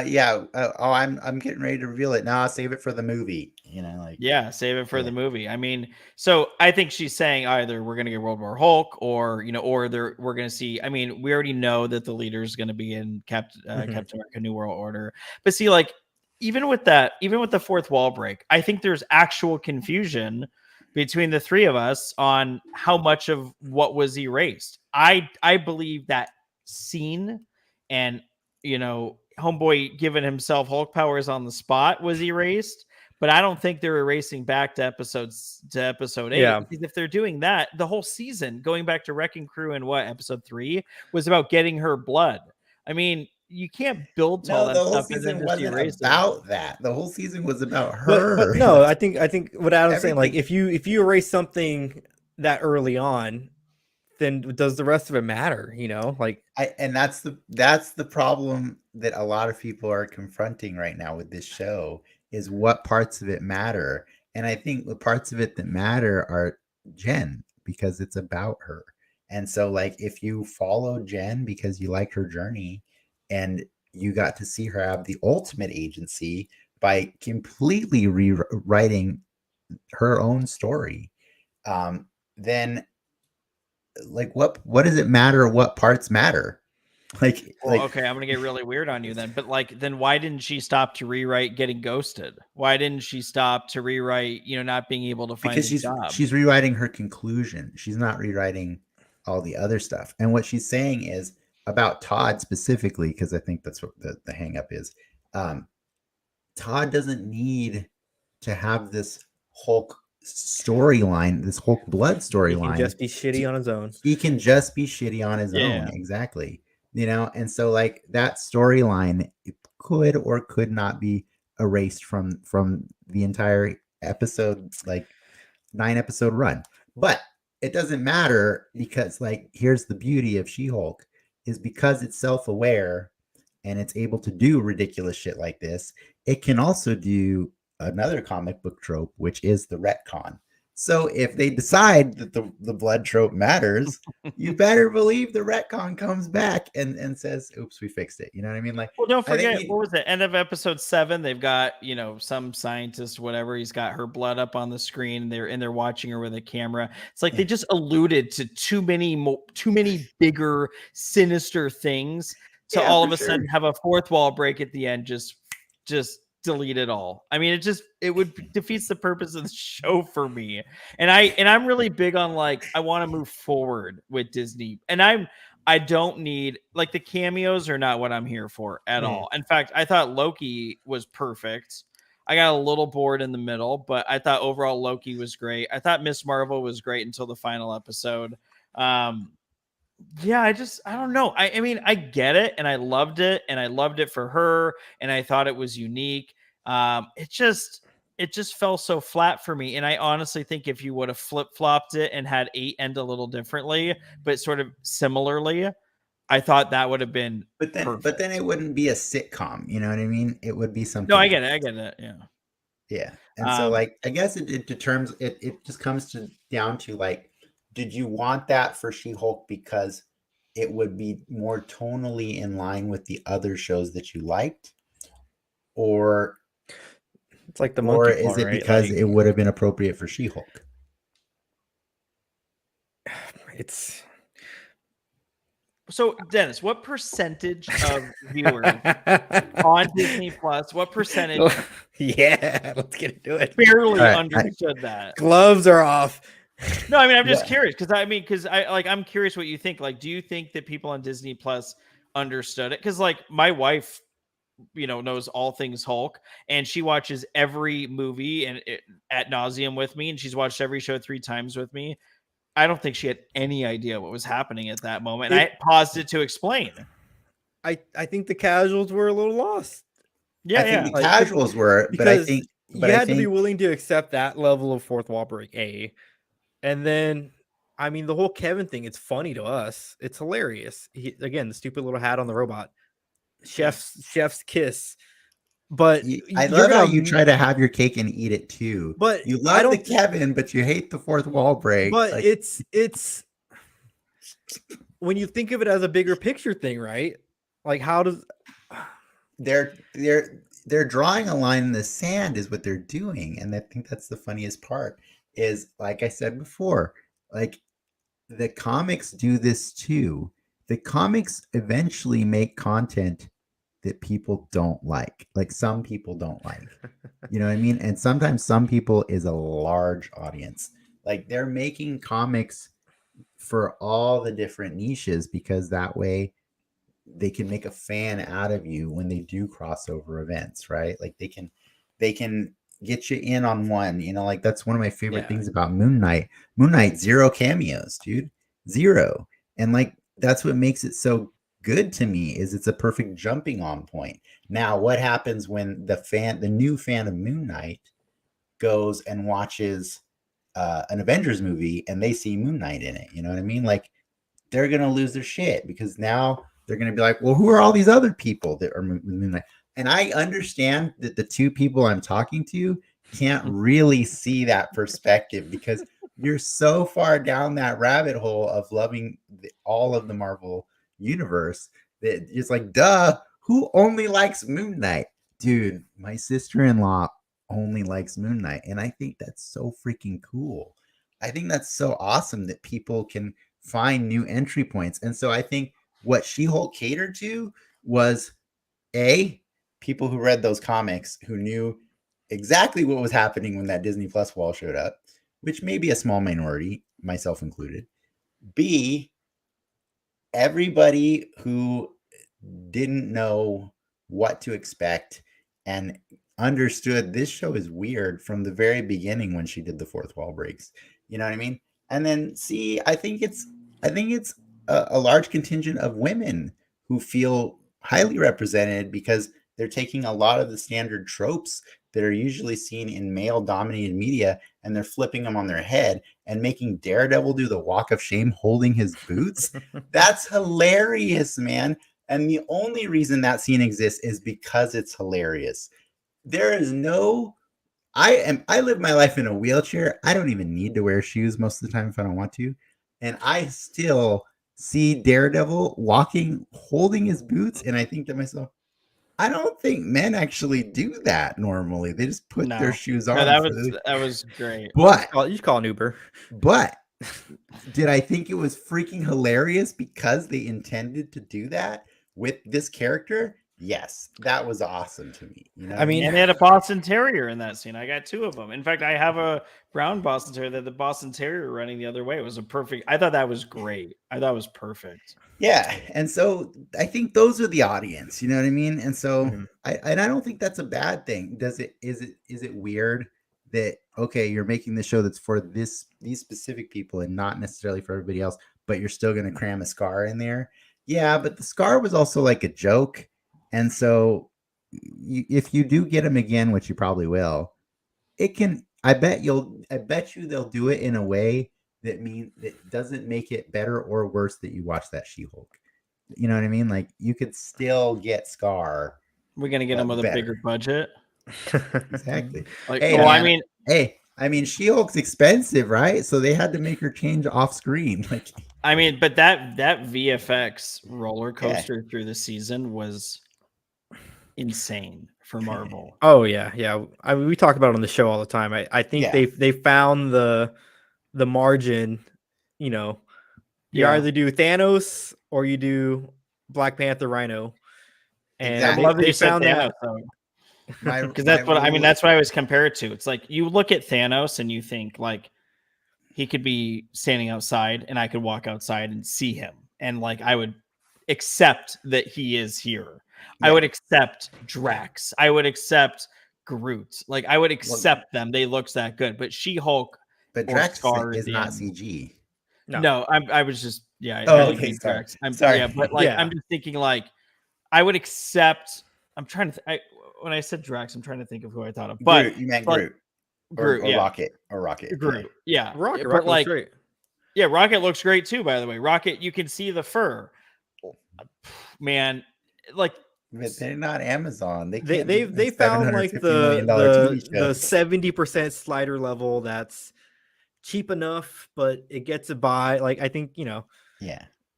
Yeah. I'm getting ready to reveal it now. I'll save it for the movie. You know, like Yeah, save it for Yeah. the movie. I mean, so I think she's saying either we're going to get World War Hulk, or we're going to see. I mean, we already know that the leader is going to be in Captain America: New World Order. But see, like even with the fourth wall break, I think there's actual confusion between the three of us on how much of what was erased. I believe that scene and homeboy giving himself Hulk powers on the spot was erased. But I don't think they're erasing back to episode 8. Yeah. Because if they're doing that, the whole season, going back to Wrecking Crew and episode 3, was about getting her blood. I mean, you can't build to all No, that the whole stuff and then season just wasn't erase it. about that. The whole season was about her. But no, I think what Adam's saying, like Everything. if you erase something that early on, then does the rest of it matter? Like And that's the problem that a lot of people are confronting right now with this show, is what parts of it matter. And I think the parts of it that matter are Jen, because it's about her. And so like if you follow Jen because you like her journey and you got to see her have the ultimate agency by completely rewriting her own story, then like what does it matter what parts matter? Well, okay, I'm gonna get really weird on you then. But then why didn't she stop to rewrite getting ghosted? Why didn't she stop to rewrite, not being able to find because a job? she's rewriting her conclusion. She's not rewriting all the other stuff. And what she's saying is about Todd specifically, because I think that's what the hang up is. Todd doesn't need to have this Hulk storyline, this Hulk blood storyline. He can just be shitty on his own. He can just be shitty on his own. Exactly. And so like that storyline could or could not be erased from the entire episode, like 9-episode run. But it doesn't matter, because like here's the beauty of She-Hulk, is because it's self-aware and it's able to do ridiculous shit like this, it can also do another comic book trope, which is the retcon. So if they decide that the blood trope matters, you better believe the retcon comes back and says, oops, we fixed it. You know what I mean? Like, well, don't forget, what was it? End of episode 7, they've got, some scientist, whatever, he's got her blood up on the screen, and they're watching her with a camera. It's like they just alluded to too many bigger, sinister things to all of a sudden have a fourth wall break at the end, just delete it all. I mean, it would defeats the purpose of the show for me. And I'm really big on like, I want to move forward with Disney, and I don't need, like, the cameos are not what I'm here for at all. In fact, I thought Loki was perfect. I got a little bored in the middle, but I thought overall Loki was great. I thought Miss Marvel was great until the final episode. Yeah, I don't know. I mean, I get it, and I loved it for her, and I thought it was unique. It just fell so flat for me. And I honestly think if you would have flip-flopped it and had 8 end a little differently, but sort of similarly, I thought that would have been perfect. But then it wouldn't be a sitcom, you know what I mean? It would be something. No, I get it. Yeah. Yeah. And so like I guess it just comes down to like, did you want that for She-Hulk because it would be more tonally in line with the other shows that you liked? Or It's like the Or monkey is paw, it right? because Like, it would have been appropriate for She-Hulk? it's So, Dennis, what percentage of viewers on Disney Plus, what percentage yeah, let's get into it. barely All right, understood that? Gloves are off. No, I mean, I'm just Yeah. curious because I'm curious what you think. Like, do you think that people on Disney Plus understood it? Because like my wife, knows all things Hulk, and she watches every movie and ad nauseum with me, and she's watched every show 3 times with me. I don't think she had any idea what was happening at that moment. And I paused it to explain. I think the casuals were a little lost. Yeah, I think the Like, casuals were, but I because think you had to be willing to accept that level of fourth wall break, and then I mean the whole Kevin thing. It's funny to us. It's hilarious. Again, the stupid little hat on the robot, chef's kiss. But I you're love how gonna, you try to have your cake and eat it too. but You I love the don't. Kevin, but you hate the fourth wall break. But Like, it's when you think of it as a bigger picture thing, right? Like how does they're drawing a line in the sand is what they're doing, and I think that's the funniest part. Is like I said before, like the comics do this too. The comics eventually make content that people don't like some people don't like. You know what I mean? And sometimes some people is a large audience. Like they're making comics for all the different niches because that way they can make a fan out of you when they do crossover events, right? Like they can get you in on one, like that's one of my favorite things about Moon Knight. Moon Knight, 0 cameos, dude. 0. And like that's what makes it so good to me is it's a perfect jumping on point. Now, what happens when the new fan of Moon Knight goes and watches an Avengers movie and they see Moon Knight in it? You know what I mean? Like they're gonna lose their shit because now they're gonna be like, well, who are all these other people that are with Moon Knight? And I understand that the 2 people I'm talking to can't really see that perspective because you're so far down that rabbit hole of loving all of the Marvel universe that it's like, duh, who only likes Moon Knight? Dude, my sister-in-law only likes Moon Knight, and I think that's so freaking cool. I think that's so awesome that people can find new entry points. And so I think what She-Hulk catered to was people who read those comics who knew exactly what was happening when that Disney Plus wall showed up, which may be a small minority, myself included. B, everybody who didn't know what to expect and understood this show is weird from the very beginning when she did the fourth wall breaks. You know what I mean? And then C, I think it's a large contingent of women who feel highly represented because they're taking a lot of the standard tropes that are usually seen in male dominated media and they're flipping them on their head and making Daredevil do the walk of shame holding his boots. That's hilarious, man. And the only reason that scene exists is because it's hilarious. There is no I live my life in a wheelchair. I don't even need to wear shoes most of the time if I don't want to. And I still see Daredevil walking, holding his boots, and I think to myself, I don't think men actually do that normally. They just put their shoes on. No, that was great. But you should call an Uber. But did I think it was freaking hilarious because they intended to do that with this character? Yes, that was awesome to me. I mean, and they had a Boston Terrier in that scene. I got 2 of them. In fact, I have a brown Boston Terrier that the Boston Terrier running the other way. It was I thought that was great. I thought it was perfect. Yeah, and so I think those are the audience. You know what I mean? And so I don't think that's a bad thing. Is it weird that okay, you're making the show that's for these specific people and not necessarily for everybody else, but you're still going to cram a Scar in there? Yeah, but the Scar was also like a joke. And so if you do get him again, which you probably will, I bet you they'll do it in a way that doesn't make it better or worse that you watch that She-Hulk. You know what I mean? Like you could still get Scar. We're going to get him with a bigger budget. Exactly. Like, I mean, She-Hulk's expensive, right? So they had to make her change off screen. Like, I mean, but that VFX roller coaster through the season was insane for Marvel. Oh yeah, yeah. I mean, we talk about it on the show all the time. I think Yeah. they found the margin. You know, you Yeah. either do Thanos or you do Black Panther, Rhino, and Exactly. I love that they you said found Thanos, that. because that's what I mean. That's what I always compare it to. It's like you look at Thanos and you think like he could be standing outside and I could walk outside and see him, and like I would accept that he is here. I Yeah. would accept Drax. I would accept Groot. Like I would accept them. They looks that good. But She-Hulk But or Drax Scar is not Dan- CG. No, I was just I Oh, didn't okay, mean sorry. Drax. I'm Sorry. yeah, but like Yeah. I'm just thinking like I would accept. I'm trying to. When I said Drax, I'm trying to think of who I thought of. But Groot, you meant but- Groot. Groot, or yeah, Rocket. Or Rocket. Groot, yeah. Rocket, But Rocket looks like, great. yeah, Rocket looks great too. By the way, Rocket, you can see the fur. Man, like But they're not Amazon. They They can't they do they a found like $750 million TV show. the 70% slider level that's cheap enough, but it gets it by. Like I think Yeah.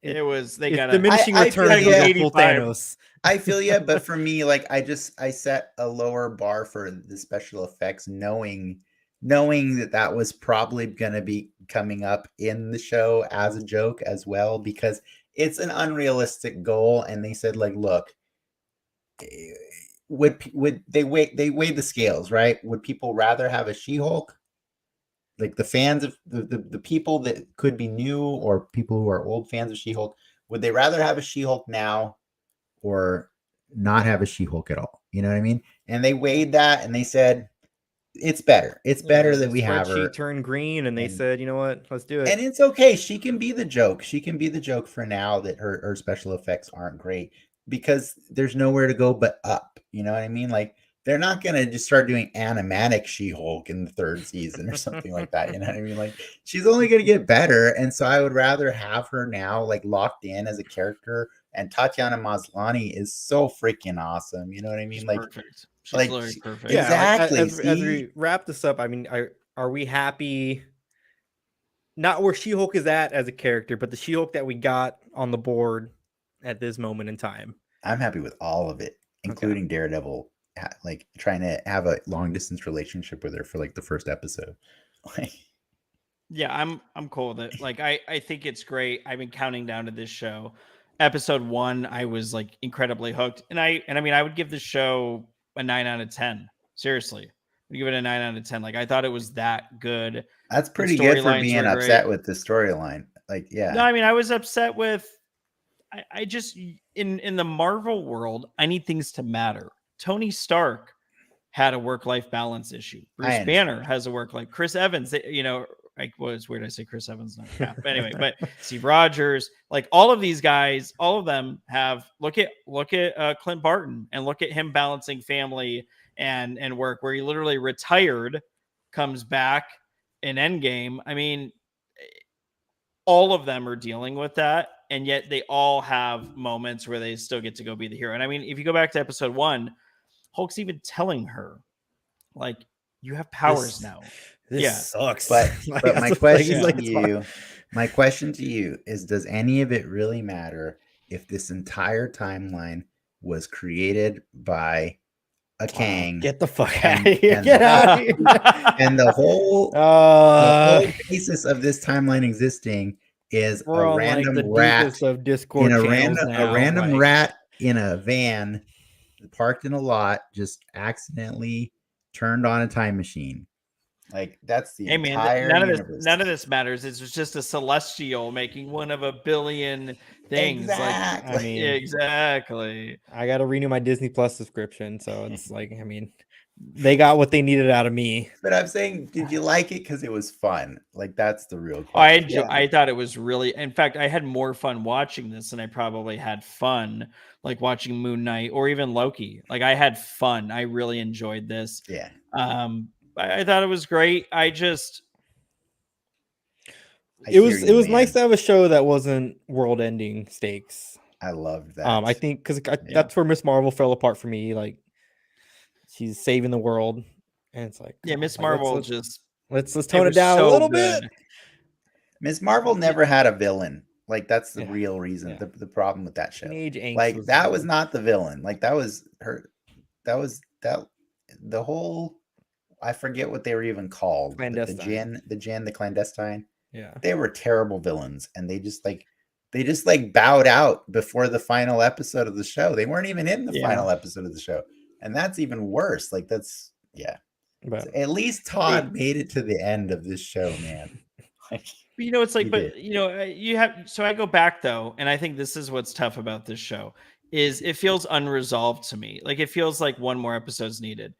it was. They it's got diminishing I returns feel to ya. go full 85. Thanos. I feel you, but for me, like I set a lower bar for the special effects, knowing that was probably going to be coming up in the show as a joke as well, because it's an unrealistic goal. And they said, like, look, would they weighed the scales, right? Would people rather have a She-Hulk? Like the fans of the people that could be new or people who are old fans of She-Hulk, would they rather have a She-Hulk now or not have a She-Hulk at all? You know what I mean? And they weighed that and they said, it's better. It's better that we have her. Spreadsheet turned green, and they And- said, you know what, let's do it. And it's okay. She can be the joke. She can be the joke for now that her special effects aren't great, because there's nowhere to go but up. You know what I mean? Like they're not going to just start doing animatic She-Hulk in the 3rd season or something like that. You know what I mean? Like she's only going to get better. And so I would rather have her now like locked in as a character. And Tatiana Maslany is so freaking awesome. You know what I mean? she's Like, perfect. She's like, literally perfect. yeah. Exactly, As see? we wrap this up, I mean, are we happy? Not where She-Hulk is at as a character, but the She-Hulk that we got on the board at this moment in time. I'm happy with all of it, including Daredevil, like trying to have a long distance relationship with her for like the first episode. Yeah, I'm cool with it. Like I think it's great. I've been counting down to this show. Episode 1, I was like incredibly hooked. And I mean I would give this show a 9 out of 10. Seriously. I'd give it a 9 out of 10. Like I thought it was that good. That's pretty good for storylines being were upset great. with the storyline. Like, yeah. No, I mean I was upset with I just in the Marvel world, I need things to matter. Tony Stark had a work-life balance issue. Bruce Banner has a work-life. Chris Evans, you know, like was weird. I say Chris Evans, not Cap. But anyway, but Steve Rogers, like all of these guys, all of them have look at Clint Barton and look at him balancing family and work, where he literally retired, comes back in Endgame. I mean, all of them are dealing with that, and yet they all have moments where they still get to go be the hero. And I mean, if you go back to episode 1, Hulk's even telling her, like, you have powers now. This sucks. But Like, but that's my like, question he's like, to it's fine. you, my question to you is, does any of it really matter if this entire timeline was created by a Kang? Get the fuck and- out of here. and- Get out of here. And the whole basis of this timeline existing is we're a on random like the rat deepest of Discord in a channels random now, like, rat in a van parked in a lot just accidentally turned on a time machine. Like that's the Hey man, entire universe. none of this matters. It's just a celestial making one of a billion things. Exactly. Like, exactly. I got to renew my Disney Plus subscription, so it's like, I mean, they got what they needed out of me. But I'm saying, did you like it because it was fun? Like that's the real Oh, question. I thought it was really. In fact, I had more fun watching this than I probably had fun like watching Moon Knight or even Loki. Like I had fun. I really enjoyed this. Yeah. I thought it was great. I just It was nice to have a show that wasn't world-ending stakes. I loved that. I think because that's where Miss Marvel fell apart for me. Like she's saving the world, and it's like, Miss like, Marvel let's tone it down a little bit. Miss Marvel never had a villain. Like that's the real reason. Yeah. The problem with that show. Teenage angst Like that was not the villain. Like that was her. That was the whole, I forget what they were even called. Clandestine. The clandestine. Yeah. They were terrible villains, and they just bowed out before the final episode of the show. They weren't even in the final episode of the show, and that's even worse. Like that's But So at least Todd made it to the end of this show, man. Like, you know, it's like, he but did. you know, you have. So I go back though, and I think this is what's tough about this show is it feels unresolved to me. Like it feels like one more episode's needed.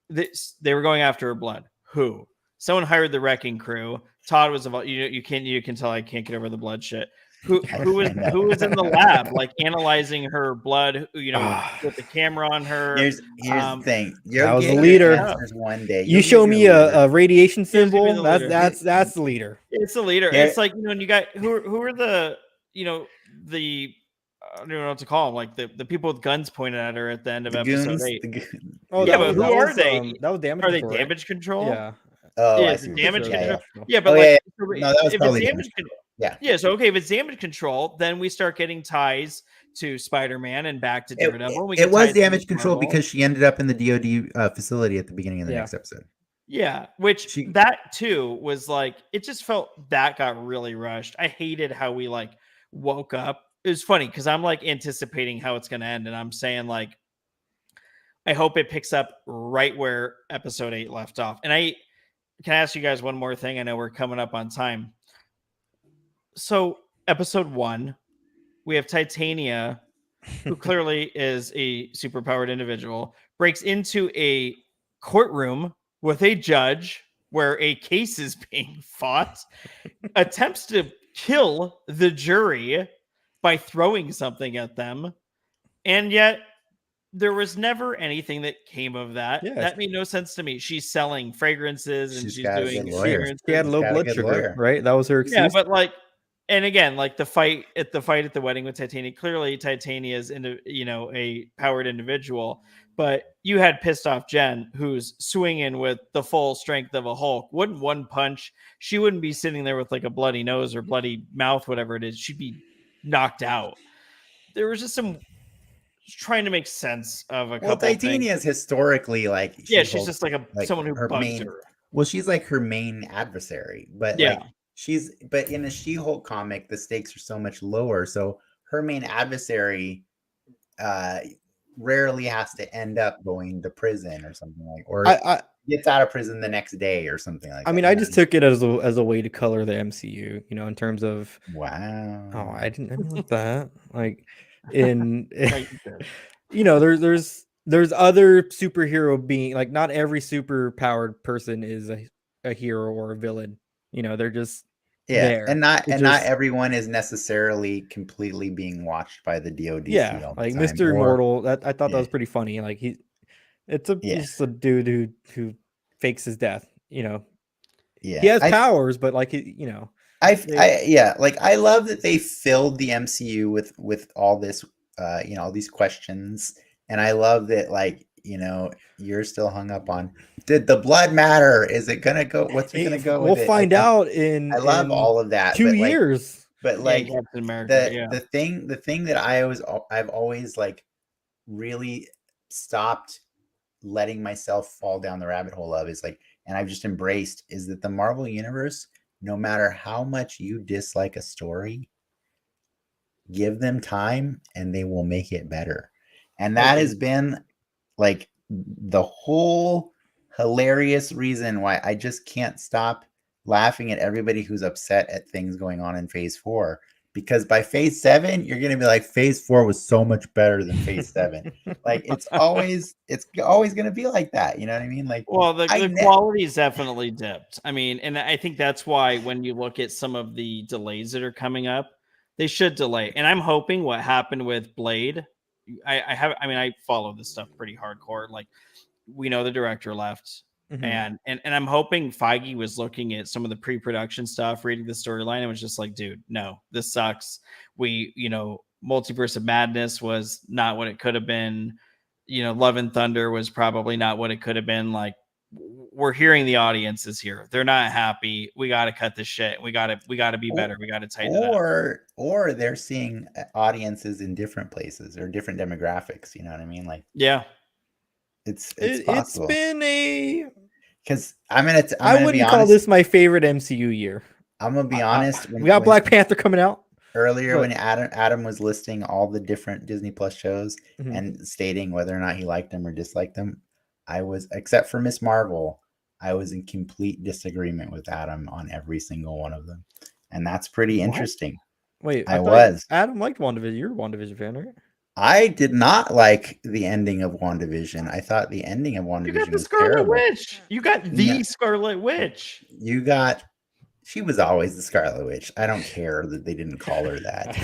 They were going after her blood. Who? Someone hired the wrecking crew. Todd was involved. You can tell I can't get over the blood shit. Who was in the lab like analyzing her blood? You know, with the camera on her. Here's the thing. That was the leader. One day. You show me a radiation symbol. That's the leader. It's the leader. It's like, you know, and you got who are the, you know, the I don't know what to call them, like the people with guns pointed at her at the end of episode 8. Oh yeah, but who are they? That was damage. Are control, they damage control? Yeah. Oh, yeah, I see. Damage control. Yeah. Yeah, but no, that was probably damage control. Yeah. So okay, if it's damage control, then we start getting ties to Spider-Man and back to Daredevil. It was damage control because she ended up in the DoD facility at the beginning of the next episode. Yeah, which that too was like, it just felt that got really rushed. I hated how we like woke up. It was funny because I'm like anticipating how it's going to end, and I'm saying like, I hope it picks up right where episode 8 left off. And I can ask you guys one more thing. I know we're coming up on time. So episode 1, we have Titania, who clearly is a superpowered individual, breaks into a courtroom with a judge where a case is being fought, attempts to kill the jury by throwing something at them, and yet there was never anything that came of that. Yes. That made no sense to me. She's selling fragrances and she's doing experiences. She had low blood sugar, right? That was her excuse. Yeah, but like, and again, like the fight at the wedding with Titania, clearly Titania is a powered individual, but you had pissed off Jen, who's swinging with the full strength of a Hulk. Wouldn't one punch, she wouldn't be sitting there with like a bloody nose or bloody mouth, whatever it is. She'd be knocked out. There was just some trying to make sense of a couple Titania is historically like she's just like someone who bugs her. Well, she's like her main adversary, but but in a She-Hulk comic, the stakes are so much lower. So her main adversary rarely has to end up going to prison or something like, or gets out of prison the next day or something like that. I mean, I just took it as a way to color the MCU, you know, in terms of wow. I didn't like that. Like in you know, there's other superhero being like, not every super powered person is a hero or a villain. You know, they're just there. and not everyone is necessarily completely being watched by the DoD. Yeah, like Mr. Immortal. That I thought that was pretty funny. Like he's a dude who fakes his death. You know, he has powers, but like I love that they filled the MCU with all this, all these questions, and I love that, like, you know, you're still hung up on, did the blood matter? Is it gonna go? What's it gonna go? We'll find out in. I love all of that. 2 years. But like the thing that I've always like really stopped letting myself fall down the rabbit hole of is like, and I've just embraced, is that the Marvel Universe, no matter how much you dislike a story, give them time and they will make it better. And that has been like the whole hilarious reason why I just can't stop laughing at everybody who's upset at things going on in phase 4, because by phase 7 you're going to be like, phase 4 was so much better than phase 7. Like it's always going to be like that, you know what I mean? Like, well, the quality's definitely dipped. I mean, and I think that's why when you look at some of the delays that are coming up, they should delay. And I'm hoping what happened with Blade, I follow this stuff pretty hardcore. Like, we know the director left. Mm-hmm. And I'm hoping Feige was looking at some of the pre-production stuff, reading the storyline, and was just like, dude, no, this sucks. Multiverse of Madness was not what it could have been. You know, Love and Thunder was probably not what it could have been. Like, we're hearing the audiences here. They're not happy. We got to cut this shit. We got to be better. We got to tighten it up. Or they're seeing audiences in different places or different demographics. You know what I mean? Like, yeah. It's It's possible. been a. Because I I'm gonna be wouldn't call honest. this my favorite MCU year. I'm gonna be honest. We got Black Panther coming out. Earlier, when But Adam was listing all the different Disney Plus shows Mhm. and stating whether or not he liked them or disliked them, I was, except for Miss Marvel, I was in complete disagreement with Adam on every single one of them, and that's pretty What? interesting. Wait, I I thought was. Adam liked WandaVision. You're a WandaVision fan, right? I did not like the ending of WandaVision. I thought the ending of You got WandaVision the was Scarlet terrible. Witch. You got No. the Scarlet Witch. You got. She was always the Scarlet Witch. I don't care that they didn't call her that.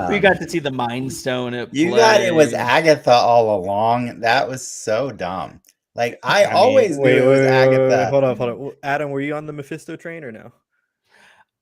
We got to see the Mind Stone at You play. got it was Agatha all along. That was so dumb. Like I always knew it was Agatha. Hold on. Adam, were you on the Mephisto train or no?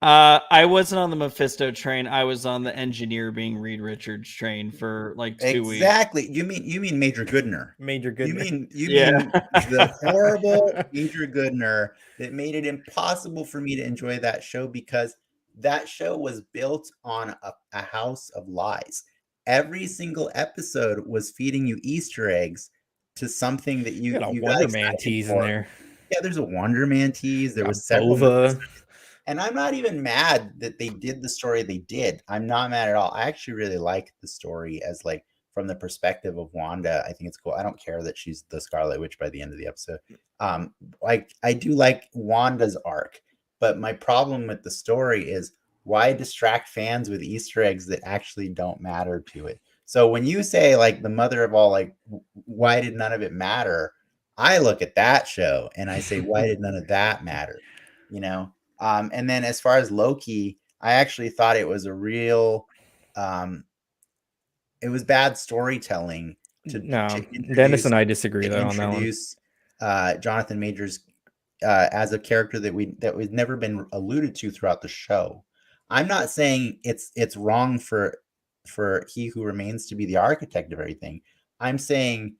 I wasn't on the Mephisto train. I was on the engineer being Reed Richards train for like 2 weeks. Exactly. You mean Major Goodner. Major Goodner. You Yeah. mean the horrible Major Goodner that made it impossible for me to enjoy that show, because that show was built on a house of lies. Every single episode was feeding you Easter eggs to something that you got a got Wonder Man excited tease for. in there. Yeah, there's a Wonder Man tease. There Got was several. Bova. And I'm not even mad that they did the story they did. I'm not mad at all. I actually really like the story as like from the perspective of Wanda. I think it's cool. I don't care that she's the Scarlet Witch by the end of the episode. Like I do like Wanda's arc, but my problem with the story is why distract fans with Easter eggs that actually don't matter to it. So when you say like the mother of all, like why did none of it matter? I look at that show and I say, why did none of that matter? You know? And then as far as Loki, I actually thought it was a real, it was bad storytelling to Dennis and I disagree though on that one. introduce Jonathan Majors as a character that was never been alluded to throughout the show. I'm not saying it's wrong for He Who Remains to be the architect of everything. I'm saying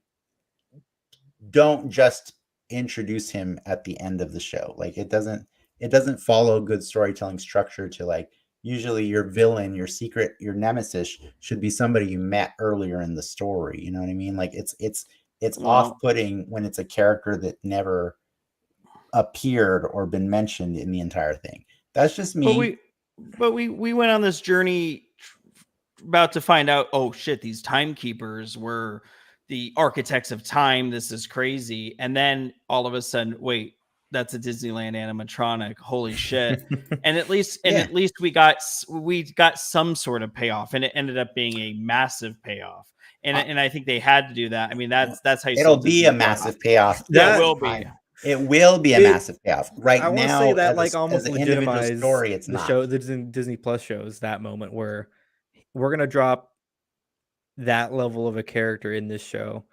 don't just introduce him at the end of the show. Like it doesn't follow good storytelling structure to like, usually your villain, your secret, your nemesis should be somebody you met earlier in the story. You know what I mean? Like it's off-putting when it's a character that never appeared or been mentioned in the entire thing. That's just me. But we went on this journey about to find out, oh shit, these timekeepers were the architects of time. This is crazy. And then all of a sudden, wait, that's a Disneyland animatronic. Holy shit. And at least we got some sort of payoff, and it ended up being a massive payoff. And I think they had to do that. I mean, that's how it'll be a massive payoff. That will be. It will be a massive payoff. Right now, I want to say that like almost legitimizes story. It's the not. show, the Disney Plus shows that moment where we're gonna drop that level of a character in this show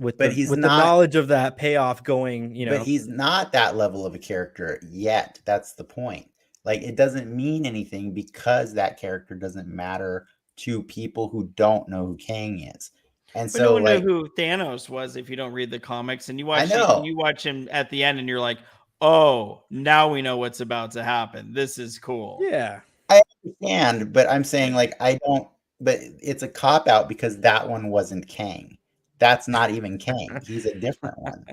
with the knowledge of that payoff going, you know. But he's not that level of a character yet. That's the point. Like it doesn't mean anything because that character doesn't matter to people who don't know who Kang is. And but so no one like, knew who Thanos was if you don't read the comics, and you watch you watch him at the end and you're like, oh, now we know what's about to happen. This is cool. Yeah. I understand, but I'm saying like but it's a cop out because that one wasn't Kang. That's not even Kang. He's a different one.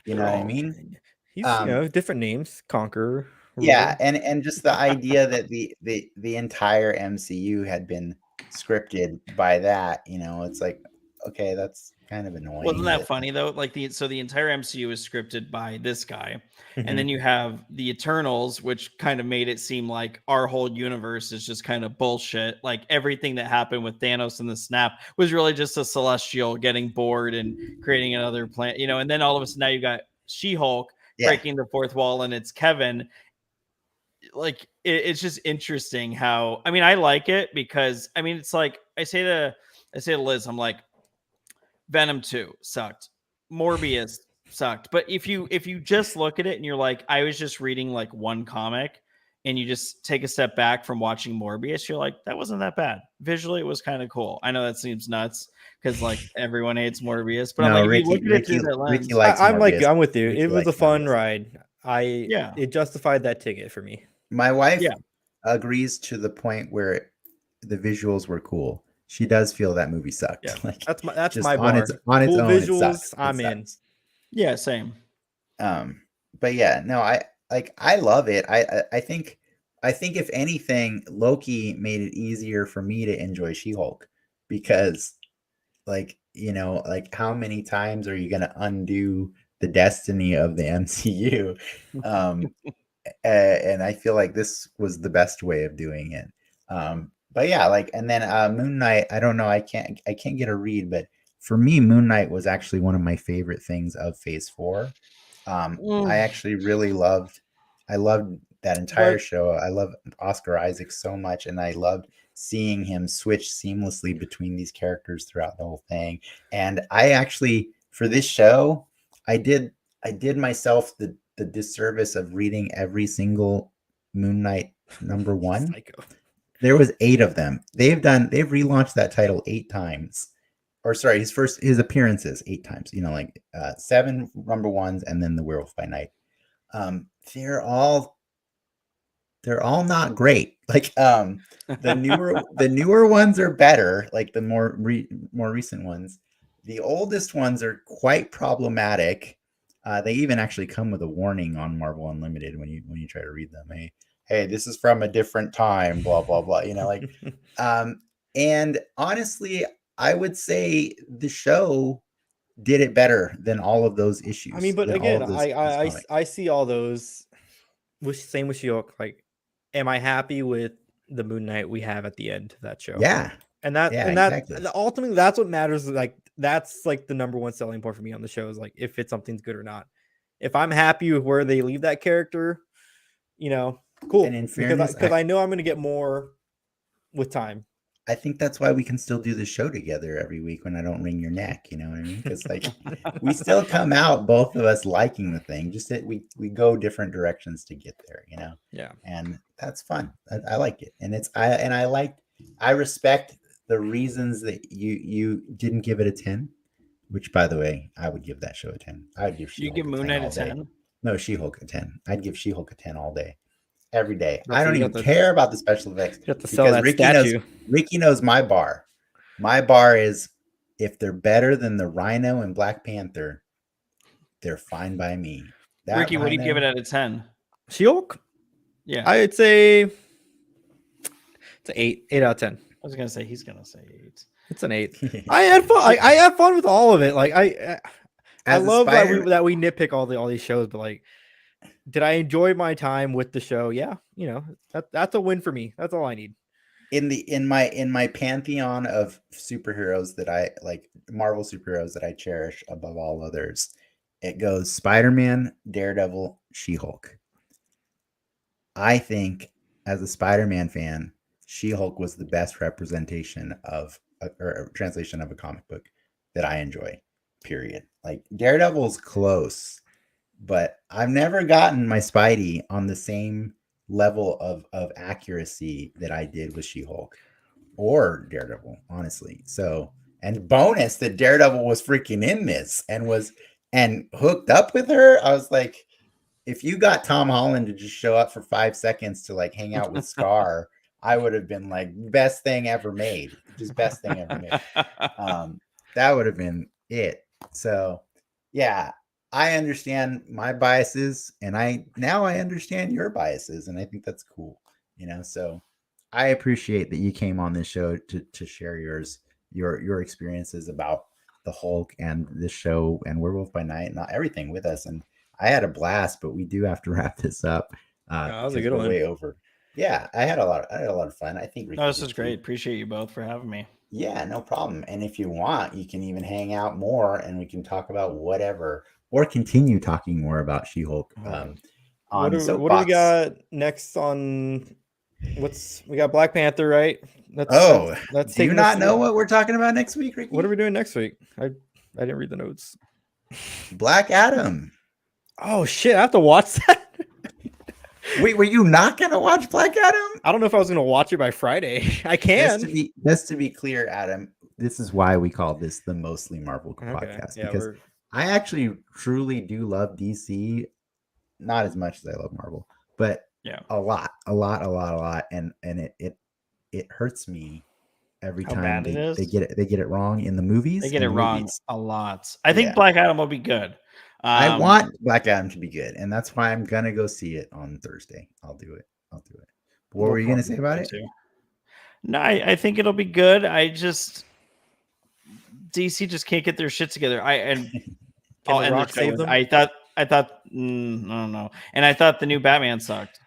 You know what I mean? He's different names, Conqueror. Yeah, and just the idea that the entire MCU had been scripted by that, you know, it's like, okay, that's kind of annoying. Wasn't that funny though? Like the entire MCU is scripted by this guy, and then you have the Eternals, which kind of made it seem like our whole universe is just kind of bullshit. Like everything that happened with Thanos and the snap was really just a Celestial getting bored and creating another planet, you know. And then all of a sudden now you got She-Hulk breaking the fourth wall, and it's Kevin. Like it's just interesting how, I mean, I like it because I mean it's like I say to Liz, I'm like, Venom 2 sucked. Morbius sucked. But if you just look at it and you're like, I was just reading like one comic, and you just take a step back from watching Morbius, you're like, that wasn't that bad. Visually, it was kind of cool. I know that seems nuts because like everyone hates Morbius, but no, I'm like, Ricky, look at it through that lens. I'm with you. It was a fun ride. It justified that ticket for me. My wife agrees to the point where the visuals were cool. she does feel that movie sucked. Yeah, Like that's just my on bar. its Cool own, it visuals, sucks. I'm in. Yeah, same. But yeah, no, I love it. I think if anything, Loki made it easier for me to enjoy She-Hulk because, like, like how many times are you gonna undo the destiny of the MCU? And I feel like this was the best way of doing it. But yeah, like, and then Moon Knight, I don't know, I can't get a read, but for me, Moon Knight was actually one of my favorite things of Phase 4. I actually really loved that entire But show. I love Oscar Isaac so much, and I loved seeing him switch seamlessly between these characters throughout the whole thing. And I actually, for this show, I did myself the disservice of reading every single Moon Knight #1. Psycho. There was 8 of them. They've relaunched that title 8 times. Or sorry, his appearances 8 times. 7 #1s and then the Werewolf by Night. They're all not great. Like the newer ones are better, like the more recent ones. The oldest ones are quite problematic. They even actually come with a warning on Marvel Unlimited when you try to read them. Hey, this is from a different time, blah blah blah. And honestly, I would say the show did it better than all of those issues. I mean, but again, I see all those. Same with She-Hulk. Like, am I happy with the Moon Knight we have at the end of that show? Yeah. And exactly. ultimately that's what matters. Like, that's like the #1 selling point for me on the show is like if something's good or not. If I'm happy with where they leave that character, cool. And in fairness, because I know I'm going to get more with time. I think that's why we can still do the show together every week when I don't wring your neck. You know what I mean? Because like we still come out, both of us liking the thing. Just that we go different directions to get there. Yeah. And that's fun. I like it, and I respect the reasons that you didn't give it a 10. Which, by the way, I would give that show a 10. I would give She-Hulk. You give Moon Knight a 10? No, She-Hulk a 10. I'd give She-Hulk a 10 all day. Every day. I don't even care about the special effects. You have to sell that statue. Ricky knows my bar. My bar is if they're better than the Rhino and Black Panther, they're fine by me. Ricky, what do you give it out of 10? She-Hulk? Yeah. I'd say it's an 8. 8 out of 10. I was gonna say he's gonna say 8. It's an 8. I had fun. I had fun with all of it. Like I love that we nitpick all these shows, but like, did I enjoy my time with the show? Yeah, that's a win for me. That's all I need. In my pantheon of superheroes that I like, Marvel superheroes that I cherish above all others, it goes Spider-Man, Daredevil, She-Hulk. I think as a Spider-Man fan, She-Hulk was the best representation of or translation of a comic book that I enjoy. Period. Like Daredevil's close, but I've never gotten my Spidey on the same level of accuracy that I did with She-Hulk or Daredevil, honestly. So, and bonus that Daredevil was freaking in this and hooked up with her. I was like, if you got Tom Holland to just show up for 5 seconds to like hang out with Scar, I would have been like, best thing ever made. Just best thing ever made. That would have been it. So yeah, I understand my biases, and I understand your biases, and I think that's cool. So I appreciate that you came on this show to share your experiences about the Hulk and this show and Werewolf by Night and everything with us. And I had a blast, but we do have to wrap this up. That was a good one. Way over. Yeah, I had a lot of fun. I think this is great. Appreciate you both for having me. Yeah, no problem. And if you want, you can even hang out more and we can talk about whatever, or continue talking more about She-Hulk. What do we got next on? We got Black Panther, right? Let's do you not know what we're talking about next week, Ricky? What are we doing next week? I didn't read the notes. Black Adam. Oh shit! I have to watch that. Wait, were you not gonna watch Black Adam? I don't know if I was gonna watch it by Friday. I can. Just to be clear, Adam, this is why we call this the Mostly Marvel podcast, because I actually truly do love DC, not as much as I love Marvel, but a lot, and it hurts me every How time bad it they is? get it wrong in the movies. They get it in the wrong movies. a lot. I think Yeah. Black Adam will be good. I want Black Adam to be good, and that's why I'm gonna go see it on Thursday. I'll do it. But what we'll were you gonna probably say about do it? too. No, I think it'll be good. I just DC just can't get their shit together. Can I'll The end Rock the show save with, them? I thought I don't know. And I thought the new Batman sucked.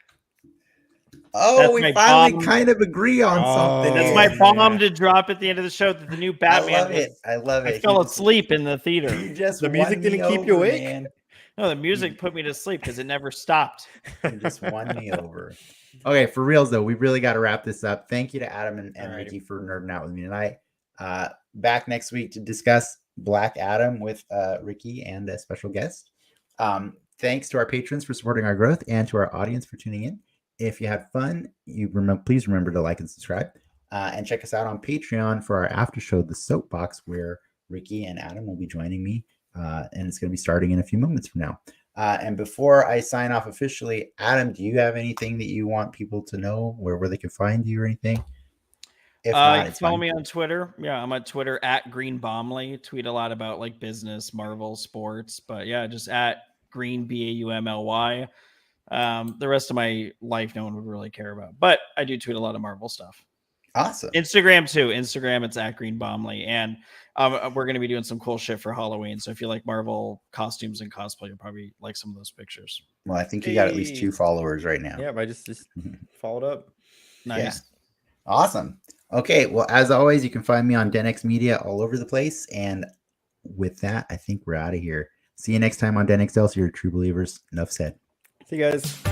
Oh, That's we my finally bomb. kind of agree on something. That's Oh, my here. bomb yeah. to drop at the end of the show that the new I Batman love it. was. I love I it. fell asleep in the theater. You just The music won me didn't keep you over, awake? man. No, the music put me to sleep because it never stopped. You just won me over. Okay, for reals though, we really got to wrap this up. Thank you to Adam and Alrighty. Ricky for nerding out with me tonight. Back next week to discuss Black Adam with Ricky and a special guest. Thanks to our patrons for supporting our growth and to our audience for tuning in. If you had fun, please remember to like and subscribe. And check us out on Patreon for our after show, The Soapbox, where Ricky and Adam will be joining me. And it's going to be starting in a few moments from now. And before I sign off officially, Adam, do you have anything that you want people to know where they can find you or anything? If not, You can it's follow fine. me on Twitter. Yeah, I'm on Twitter at Greenbaumley. Tweet a lot about like business, Marvel, sports. But yeah, just at Green BAUMLY. The rest of my life, no one would really care about. But I do tweet a lot of Marvel stuff. Awesome. Instagram too. Instagram, it's at Green Bombly. And we're going to be doing some cool shit for Halloween. So if you like Marvel costumes and cosplay, you'll probably like some of those pictures. Well, I think you got at least 2 followers right now. Yeah, I just followed up. Nice. Yeah. Awesome. Okay. Well, as always, you can find me on Denx Media all over the place. And with that, I think we're out of here. See you next time on Den Excelsior, true believers. Enough said. See you guys.